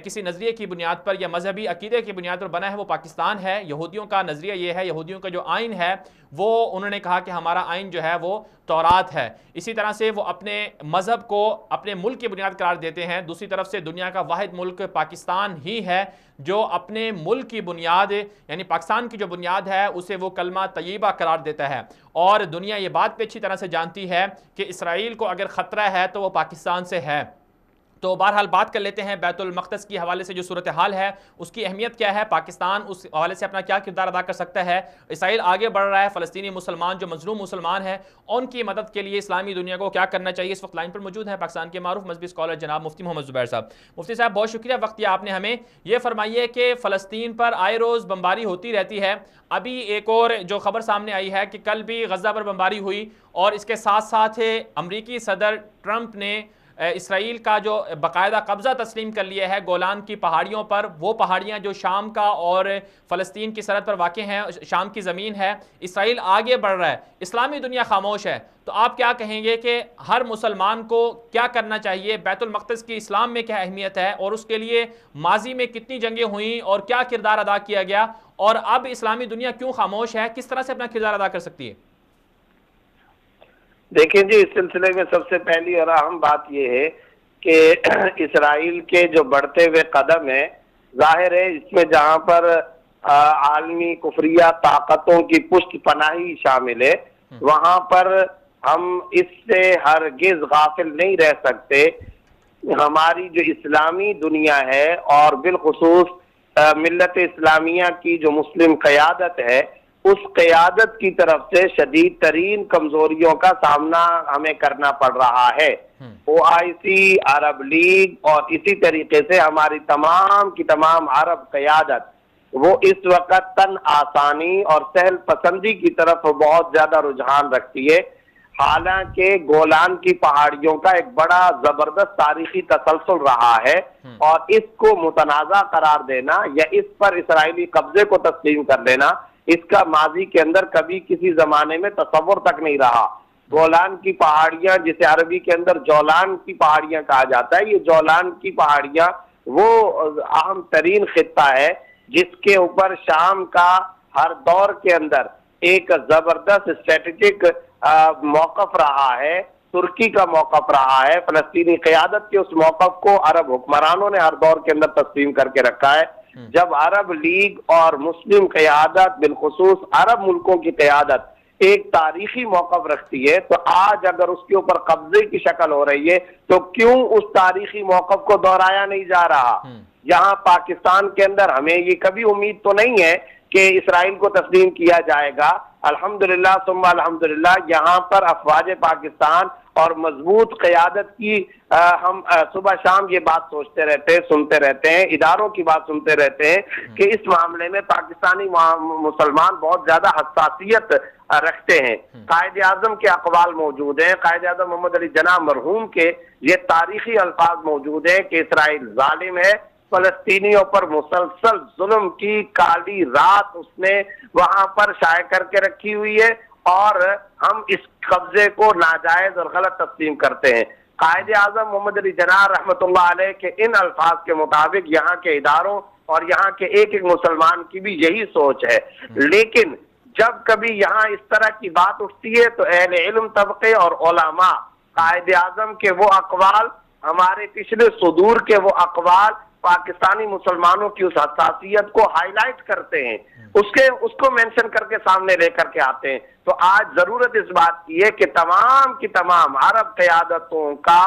کسی نظریے کی بنیاد پر یا مذہبی عقیدے کی بنیاد پر بنا ہے وہ پاکستان ہے۔ یہودیوں کا نظریہ یہ ہے، یہودیوں کا جو آئین ہے وہ انہوں نے کہا کہ ہمارا آئین جو ہے وہ تورات ہے۔ اسی طرح سے وہ اپنے مذہب کو اپنے ملک کی بنیاد قرار دیتے ہیں۔ دوسری طرف سے دنیا کا واحد ملک پاکستان ہی ہے جو اپنے ملک کی بنیاد یعنی پاکستان کی جو بنیاد ہے اسے وہ کلمہ طیبہ قرار دیتا ہے، اور دنیا یہ بات بھی اچھی طرح سے جانتی ہے کہ اسرائیل کو اگر خطرہ ہے تو وہ پاکستان سے ہے۔ تو بہرحال بات کر لیتے ہیں بیت المقدس کی حوالے سے جو صورتحال ہے اس کی اہمیت کیا ہے، پاکستان اس حوالے سے اپنا کیا کردار ادا کر سکتا ہے، اسرائیل آگے بڑھ رہا ہے، فلسطینی مسلمان جو مظلوم مسلمان ہیں ان کی مدد کے لیے اسلامی دنیا کو کیا کرنا چاہیے۔ اس وقت لائن پر موجود ہیں پاکستان کے معروف مذہبی اسکالر جناب مفتی محمد زبیر صاحب۔ مفتی صاحب بہت شکریہ وقت دیا آپ نے ہمیں۔ یہ فرمائیے کہ فلسطین پر آئے روز بمباری ہوتی رہتی ہے، ابھی ایک اور جو خبر سامنے آئی ہے کہ کل بھی غزہ پر بمباری ہوئی، اور اس کے ساتھ ساتھ امریکی صدر ٹرمپ نے اسرائیل کا جو باقاعدہ قبضہ تسلیم کر لیا ہے گولان کی پہاڑیوں پر، وہ پہاڑیاں جو شام کا اور فلسطین کی سرحد پر واقع ہیں، شام کی زمین ہے، اسرائیل آگے بڑھ رہا ہے، اسلامی دنیا خاموش ہے۔ تو آپ کیا کہیں گے کہ ہر مسلمان کو کیا کرنا چاہیے، بیت المقدس کی اسلام میں کیا اہمیت ہے، اور اس کے لیے ماضی میں کتنی جنگیں ہوئیں اور کیا کردار ادا کیا گیا، اور اب اسلامی دنیا کیوں خاموش ہے، کس طرح سے اپنا کردار ادا کر سکتی ہے؟ دیکھیں جی، اس سلسلے میں سب سے پہلی اور اہم بات یہ ہے کہ اسرائیل کے جو بڑھتے ہوئے قدم ہیں، ظاہر ہے اس میں جہاں پر عالمی کفریہ طاقتوں کی پشت پناہی شامل ہے، وہاں پر ہم اس سے ہرگز غافل نہیں رہ سکتے۔ ہماری جو اسلامی دنیا ہے اور بالخصوص ملت اسلامیہ کی جو مسلم قیادت ہے، اس قیادت کی طرف سے شدید ترین کمزوریوں کا سامنا ہمیں کرنا پڑ رہا ہے۔ OIC، عرب لیگ اور اسی طریقے سے ہماری تمام کی تمام عرب قیادت وہ اس وقت تن آسانی اور سہل پسندی کی طرف بہت زیادہ رجحان رکھتی ہے، حالانکہ گولان کی پہاڑیوں کا ایک بڑا زبردست تاریخی تسلسل رہا ہے، اور اس کو متنازع قرار دینا یا اس پر اسرائیلی قبضے کو تسلیم کر لینا اس کا ماضی کے اندر کبھی کسی زمانے میں تصور تک نہیں رہا۔ گولان کی پہاڑیاں جسے عربی کے اندر جولان کی پہاڑیاں کہا جاتا ہے، یہ جولان کی پہاڑیاں وہ اہم ترین خطہ ہے جس کے اوپر شام کا ہر دور کے اندر ایک زبردست اسٹریٹجک موقف رہا ہے، ترکی کا موقف رہا ہے، فلسطینی قیادت کے اس موقف کو عرب حکمرانوں نے ہر دور کے اندر تسلیم کر کے رکھا ہے۔ جب عرب لیگ اور مسلم قیادت بالخصوص عرب ملکوں کی قیادت ایک تاریخی موقف رکھتی ہے، تو آج اگر اس کے اوپر قبضے کی شکل ہو رہی ہے تو کیوں اس تاریخی موقف کو دہرایا نہیں جا رہا؟ یہاں پاکستان کے اندر ہمیں یہ کبھی امید تو نہیں ہے کہ اسرائیل کو تسلیم کیا جائے گا۔ الحمدللہ ثم الحمدللہ یہاں پر افواج پاکستان اور مضبوط قیادت کی ہم صبح شام یہ بات سوچتے رہتے ہیں، سنتے رہتے ہیں، اداروں کی بات سنتے رہتے ہیں کہ اس معاملے میں پاکستانی مسلمان بہت زیادہ حساسیت رکھتے ہیں۔ قائد اعظم کے اقوال موجود ہیں، قائد اعظم محمد علی جناح مرحوم کے یہ تاریخی الفاظ موجود ہیں کہ اسرائیل ظالم ہے، فلسطینیوں پر مسلسل ظلم کی کالی رات اس نے وہاں پر شائع کر کے رکھی ہوئی ہے، اور ہم اس قبضے کو ناجائز اور غلط تسلیم کرتے ہیں۔ قائد اعظم محمد علی جناح رحمۃ اللہ علیہ کے ان الفاظ کے مطابق یہاں کے اداروں اور یہاں کے ایک ایک مسلمان کی بھی یہی سوچ ہے، لیکن جب کبھی یہاں اس طرح کی بات اٹھتی ہے تو اہل علم طبقے اور علماء قائد اعظم کے وہ اقوال، ہمارے پچھلے صدور کے وہ اقوال پاکستانی مسلمانوں کی اس حساسیت کو ہائی لائٹ کرتے ہیں، اس کو مینشن کر کے سامنے لے کر کے آتے ہیں۔ تو آج ضرورت اس بات کی ہے کہ تمام کی تمام عرب قیادتوں کا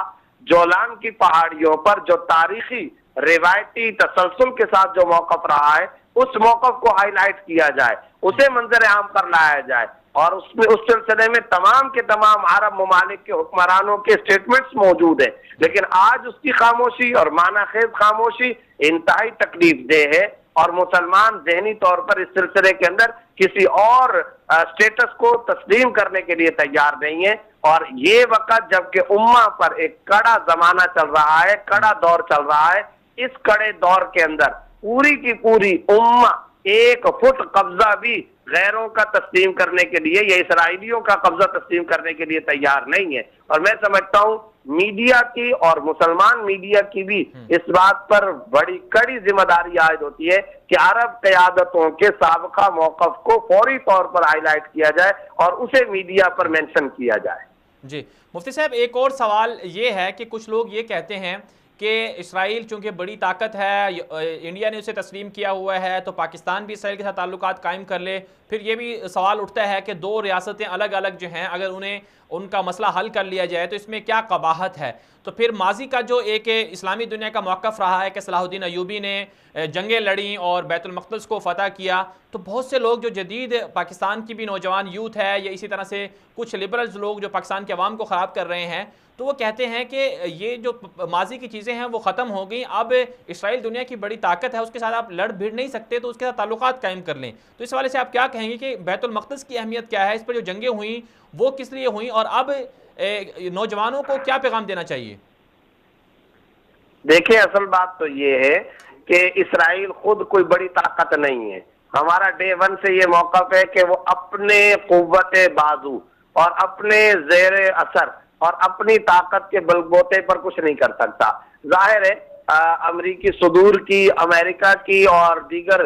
جولان کی پہاڑیوں پر جو تاریخی روایتی تسلسل کے ساتھ جو موقف رہا ہے اس موقف کو ہائی لائٹ کیا جائے، اسے منظر عام پر لایا جائے، اور اس سلسلے میں تمام کے تمام عرب ممالک کے حکمرانوں کے سٹیٹمنٹس موجود ہیں، لیکن آج اس کی خاموشی اور معنی خیز خاموشی انتہائی تکلیف دہ ہے، اور مسلمان ذہنی طور پر اس سلسلے کے اندر کسی اور سٹیٹس کو تسلیم کرنے کے لیے تیار نہیں ہے۔ اور یہ وقت جبکہ امہ پر ایک کڑا زمانہ چل رہا ہے، کڑا دور چل رہا ہے، اس کڑے دور کے اندر پوری کی پوری امہ ایک فٹ قبضہ بھی غیروں کا تسلیم کرنے کے لیے یا اسرائیلیوں کا قبضہ تسلیم کرنے کے لیے تیار نہیں ہے. اور میں سمجھتا ہوں میڈیا کی اور مسلمان میڈیا کی بھی اس بات پر بڑی کڑی ذمہ داری عائد ہوتی ہے کہ عرب قیادتوں کے سابقہ موقف کو فوری طور پر ہائی لائٹ کیا جائے اور اسے میڈیا پر مینشن کیا جائے. جی مفتی صاحب، ایک اور سوال یہ ہے کہ کچھ لوگ یہ کہتے ہیں کہ اسرائیل چونکہ بڑی طاقت ہے، انڈیا نے اسے تسلیم کیا ہوا ہے، تو پاکستان بھی اسرائیل کے ساتھ تعلقات قائم کر لے. پھر یہ بھی سوال اٹھتا ہے کہ دو ریاستیں الگ الگ جو ہیں، اگر انہیں ان کا مسئلہ حل کر لیا جائے تو اس میں کیا قباحت ہے؟ تو پھر ماضی کا جو ایک اسلامی دنیا کا موقف رہا ہے کہ صلاح الدین ایوبی نے جنگیں لڑیں اور بیت المقدس کو فتح کیا، تو بہت سے لوگ جو جدید پاکستان کی بھی نوجوان یوتھ ہے یا اسی طرح سے کچھ لبرلز لوگ جو پاکستان کے عوام کو خراب کر رہے ہیں، تو وہ کہتے ہیں کہ یہ جو ماضی کی چیزیں ہیں وہ ختم ہو گئیں، اب اسرائیل دنیا کی بڑی طاقت ہے، اس کے ساتھ آپ لڑ بھیڑ نہیں سکتے، تو اس کے ساتھ تعلقات قائم کر لیں. تو اس حوالے سے آپ کیا کہیں گے کہ بیت المقدس کی اہمیت کیا ہے، اس پر جو جنگیں ہوئیں وہ کس لیے ہوئیں، اور اب نوجوانوں کو کیا پیغام دینا چاہیے؟ دیکھیں، اصل بات تو یہ ہے کہ اسرائیل خود کوئی بڑی طاقت نہیں ہے. ہمارا ڈے ون سے یہ موقف ہے کہ وہ اپنے قوت بازو اور اپنے زیر اثر اور اپنی طاقت کے بل بوتے پر کچھ نہیں کر سکتا. ظاہر ہے امریکی صدور کی، امریکہ کی اور دیگر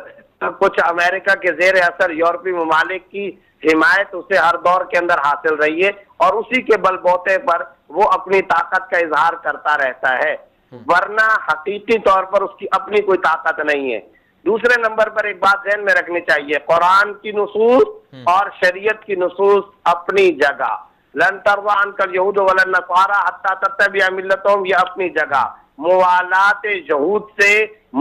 کچھ امریکہ کے زیر اثر یورپی ممالک کی حمایت اسے ہر دور کے اندر حاصل رہی ہے اور اسی کے بل بوتے پر وہ اپنی طاقت کا اظہار کرتا رہتا ہے، ورنہ حقیقی طور پر اس کی اپنی کوئی طاقت نہیں ہے. دوسرے نمبر پر ایک بات ذہن میں رکھنی چاہیے، قرآن کی نصوص اور شریعت کی نصوص اپنی جگہ، لن ترضى عنك اليهود ولا النصارى حتى تتبع ملتهم، یہ اپنی جگہ. موالات یہود سے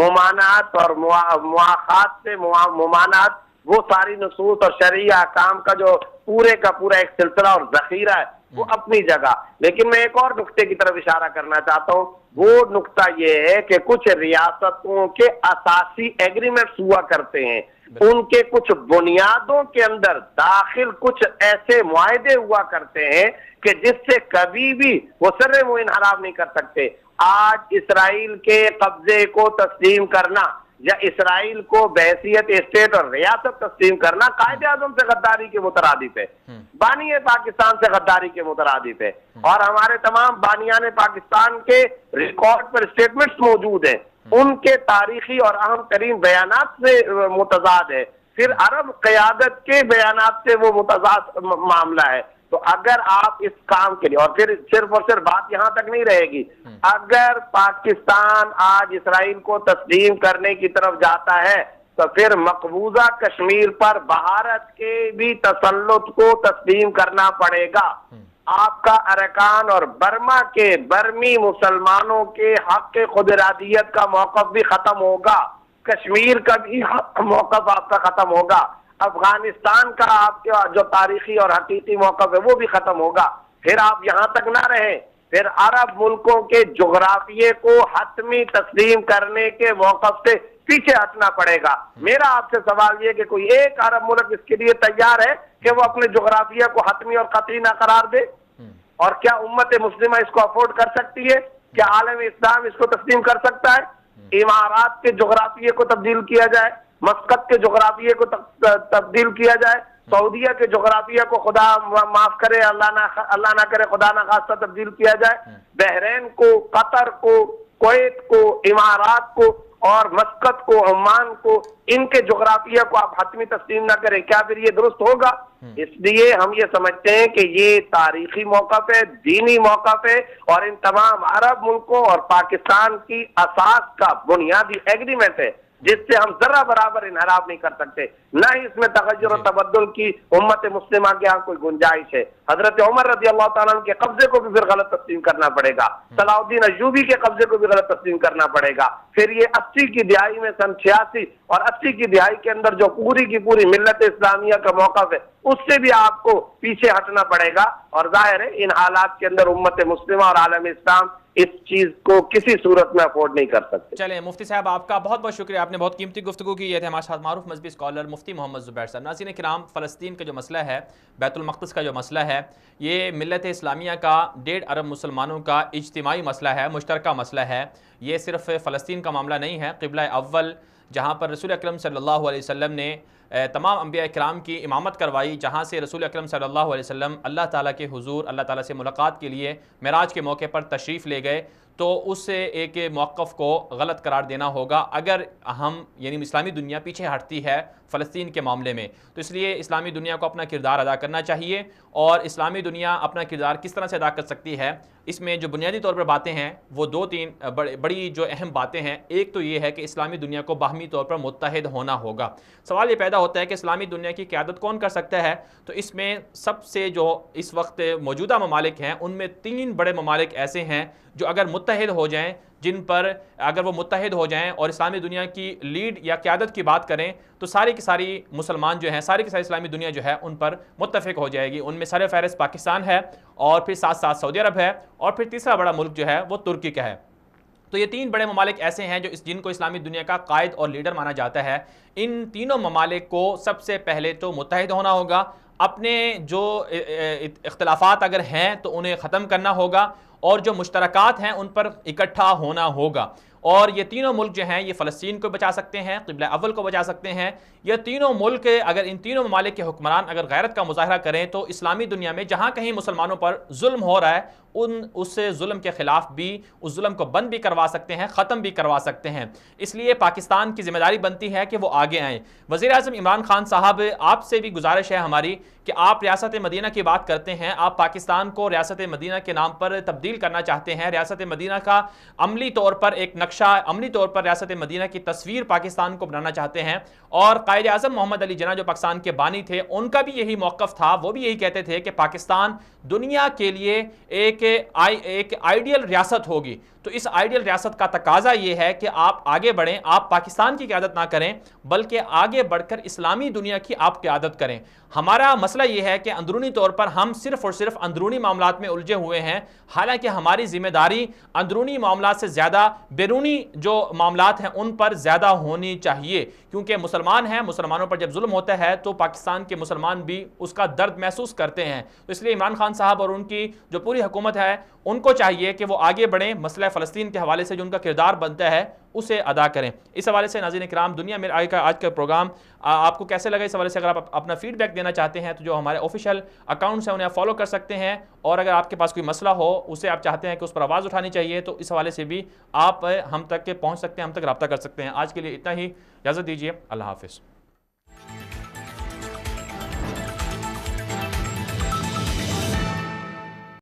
ممانعت اور مواخات سے ممانعت، وہ ساری نصوص اور شرعی احکام کا جو پورے کا پورا ایک سلسلہ اور ذخیرہ ہے وہ اپنی جگہ. لیکن میں ایک اور نقطے کی طرف اشارہ کرنا چاہتا ہوں، وہ نقطہ یہ ہے کہ کچھ ریاستوں کے اساسی ایگریمنٹس ہوا کرتے ہیں، ان کے کچھ بنیادوں کے اندر داخل کچھ ایسے معاہدے ہوا کرتے ہیں کہ جس سے کبھی بھی وہ سر منہ انحراف نہیں کر سکتے. آج اسرائیل کے قبضے کو تسلیم کرنا یا اسرائیل کو بحیثیت اسٹیٹ اور ریاست تسلیم کرنا قائد اعظم سے غداری کے مترادف ہے، بانی پاکستان سے غداری کے مترادف ہے، اور ہمارے تمام بانیان پاکستان کے ریکارڈ پر اسٹیٹمنٹس موجود ہیں، ان کے تاریخی اور اہم ترین بیانات سے متضاد ہے. پھر عرب قیادت کے بیانات سے وہ متضاد معاملہ ہے. تو اگر آپ اس کام کے لیے، اور پھر صرف اور صرف بات یہاں تک نہیں رہے گی، اگر پاکستان آج اسرائیل کو تسلیم کرنے کی طرف جاتا ہے تو پھر مقبوضہ کشمیر پر بھارت کے بھی تسلط کو تسلیم کرنا پڑے گا. آپ کا ارکان اور برما کے برمی مسلمانوں کے حق خود ارادیت کا موقف بھی ختم ہوگا، کشمیر کا بھی موقف آپ کا ختم ہوگا، افغانستان کا آپ کے جو تاریخی اور حقیقی موقف ہے وہ بھی ختم ہوگا. پھر آپ یہاں تک نہ رہیں، پھر عرب ملکوں کے جغرافیے کو حتمی تسلیم کرنے کے موقف سے پیچھے ہٹنا پڑے گا. میرا آپ سے سوال یہ کہ کوئی ایک عرب ملک اس کے لیے تیار ہے کہ وہ اپنے جغرافیہ کو حتمی اور قطعی نہ قرار دے؟ اور کیا امت مسلمہ اس کو افورڈ کر سکتی ہے؟ کیا عالم اسلام اس کو تسلیم کر سکتا ہے؟ امارات کے جغرافیے کو تبدیل کیا جائے، مسقط کے جغرافیے کو تبدیل کیا جائے، سعودیہ کے جغرافیہ کو خدا معاف کرے اللہ نہ کرے خدا نہ خواستہ تبدیل کیا جائے، بحرین کو، قطر کو، کویت کو، امارات کو اور مسقط کو، عمان کو، ان کے جغرافیہ کو آپ حتمی تسلیم نہ کریں، کیا پھر یہ درست ہوگا؟ اس لیے ہم یہ سمجھتے ہیں کہ یہ تاریخی موقف ہے، دینی موقف ہے، اور ان تمام عرب ملکوں اور پاکستان کی اساس کا بنیادی ایگریمنٹ ہے جس سے ہم ذرا برابر انحراف نہیں کر سکتے، نہ ہی اس میں تغیر و تبدل کی امت مسلمہ کے ہاں کوئی گنجائش ہے. حضرت عمر رضی اللہ تعالیٰ عنہ کے قبضے کو بھی پھر غلط تسلیم کرنا پڑے گا، صلاح الدین ایوبی کے قبضے کو بھی غلط تسلیم کرنا پڑے گا. پھر یہ 80 کی دہائی میں سن 86 اور 80 کی دہائی کے اندر جو پوری کی پوری ملت اسلامیہ کا موقف ہے اس سے بھی آپ کو پیچھے ہٹنا پڑے گا. اور ظاہر ہے ان حالات کے اندر امت مسلمہ اور عالم اسلام اس چیز کو کسی صورت میں افورڈ نہیں کر سکتے. چلیں مفتی صاحب، آپ کا بہت بہت شکریہ، آپ نے بہت قیمتی گفتگو کی. یہ تھے ہمارے ساتھ معروف مذہبی اسکالر مفتی محمد زبیر صاحب. ناظرین کرام، فلسطین کا جو مسئلہ ہے، بیت المقدس کا جو مسئلہ ہے، یہ ملت اسلامیہ کا 1.5 ارب مسلمانوں کا اجتماعی مسئلہ ہے، مشترکہ مسئلہ ہے. یہ صرف فلسطین کا معاملہ نہیں ہے. قبلہ اول جہاں پر رسول اکرم صلی اللہ علیہ وسلم نے تمام انبیاء کرام کی امامت کروائی، جہاں سے رسول اکرم صلی اللہ علیہ وسلم اللہ تعالیٰ کے حضور اللہ تعالیٰ سے ملاقات کے لیے معراج کے موقع پر تشریف لے گئے، تو اس سے ایک موقف کو غلط قرار دینا ہوگا اگر ہم یعنی اسلامی دنیا پیچھے ہٹتی ہے فلسطین کے معاملے میں۔ تو اس لیے اسلامی دنیا کو اپنا کردار ادا کرنا چاہیے، اور اسلامی دنیا اپنا کردار کس طرح سے ادا کر سکتی ہے، اس میں جو بنیادی طور پر باتیں ہیں وہ دو تین بڑی جو اہم باتیں ہیں۔ ایک تو یہ ہے کہ اسلامی دنیا کو باہمی طور پر متحد ہونا ہوگا۔ سوال یہ پیدا ہوتا ہے کہ اسلامی دنیا کی قیادت کون کر سکتا ہے؟ تو اس میں سب سے جو اس وقت موجودہ ممالک ہیں ان میں 3 بڑے ممالک ایسے ہیں جو اگر متحد ہو جائیں، جن پر اگر وہ متحد ہو جائیں اور اسلامی دنیا کی لیڈ یا قیادت کی بات کریں تو ساری کی ساری مسلمان جو ہیں، ساری کی ساری اسلامی دنیا جو ہے ان پر متفق ہو جائے گی۔ ان میں سر فہرست پاکستان ہے، اور پھر ساتھ ساتھ سعودی عرب ہے، اور پھر تیسرا بڑا ملک جو ہے وہ ترکی کا ہے۔ تو یہ 3 بڑے ممالک ایسے ہیں جو جن کو اسلامی دنیا کا قائد اور لیڈر مانا جاتا ہے۔ ان تینوں ممالک کو سب سے پہلے تو متحد ہونا ہوگا، اپنے جو اختلافات اگر ہیں تو انہیں ختم کرنا ہوگا، اور جو مشترکات ہیں ان پر اکٹھا ہونا ہوگا۔ اور یہ تینوں ملک جو ہیں یہ فلسطین کو بچا سکتے ہیں، قبلہ اول کو بچا سکتے ہیں۔ یہ تینوں ملک اگر ان تینوں ممالک کے حکمران اگر غیرت کا مظاہرہ کریں تو اسلامی دنیا میں جہاں کہیں مسلمانوں پر ظلم ہو رہا ہے اس ظلم کے خلاف بھی اس ظلم کو بند بھی کروا سکتے ہیں، ختم بھی کروا سکتے ہیں۔ اس لیے پاکستان کی ذمہ داری بنتی ہے کہ وہ آگے آئیں۔ وزیر اعظم عمران خان صاحب، آپ سے بھی گزارش ہے ہماری کہ آپ ریاست مدینہ کی بات کرتے ہیں، آپ پاکستان کو ریاست مدینہ کے نام پر تبدیل کرنا چاہتے ہیں، ریاست مدینہ کا عملی طور پر ایک نقشہ، عملی طور پر ریاست مدینہ کی تصویر پاکستان کو بنانا چاہتے ہیں۔ اور قائد اعظم محمد علی جناح جو پاکستان کے بانی تھے، ان کا بھی یہی موقف تھا، وہ بھی یہی کہتے تھے کہ پاکستان دنیا کے لیے ایک آئیڈیل ریاست ہوگی۔ تو اس آئیڈیل ریاست کا تقاضا یہ ہے کہ آپ آگے بڑھیں، آپ پاکستان کی قیادت نہ کریں بلکہ آگے بڑھ کر اسلامی دنیا کی آپ قیادت کریں۔ ہمارا مسئلہ یہ ہے کہ اندرونی طور پر ہم صرف اور صرف اندرونی معاملات میں الجھے ہوئے ہیں، حالانکہ ہماری ذمہ داری اندرونی معاملات سے زیادہ بیرونی جو معاملات ہیں ان پر زیادہ ہونی چاہیے، کیونکہ مسلمان ہیں، مسلمانوں پر جب ظلم ہوتا ہے تو پاکستان کے مسلمان بھی اس کا درد محسوس کرتے ہیں۔ تو اس لیے عمران خان صاحب اور ان کی جو پوری حکومت ہے ان کو چاہیے کہ وہ آگے بڑھیں، مسئلہ فلسطین کے حوالے سے جو ان کا کردار بنتا ہے اسے ادا کریں۔ اس حوالے سے ناظرین کرام، دنیا میں آج کا پروگرام آپ کو کیسے لگا؟ اس حوالے سے اگر آپ اپنا فیڈ بیک دینا چاہتے ہیں تو جو ہمارے آفیشیل اکاؤنٹس ہیں انہیں آپ فالو کر سکتے ہیں، اور اگر آپ کے پاس کوئی مسئلہ ہو اسے آپ چاہتے ہیں کہ اس پر آواز اٹھانی چاہیے تو اس حوالے سے بھی آپ ہم تک پہنچ سکتے ہیں، ہم تک رابطہ کر سکتے ہیں۔ آج کے لیے اتنا ہی، اجازت دیجیے، اللہ حافظ۔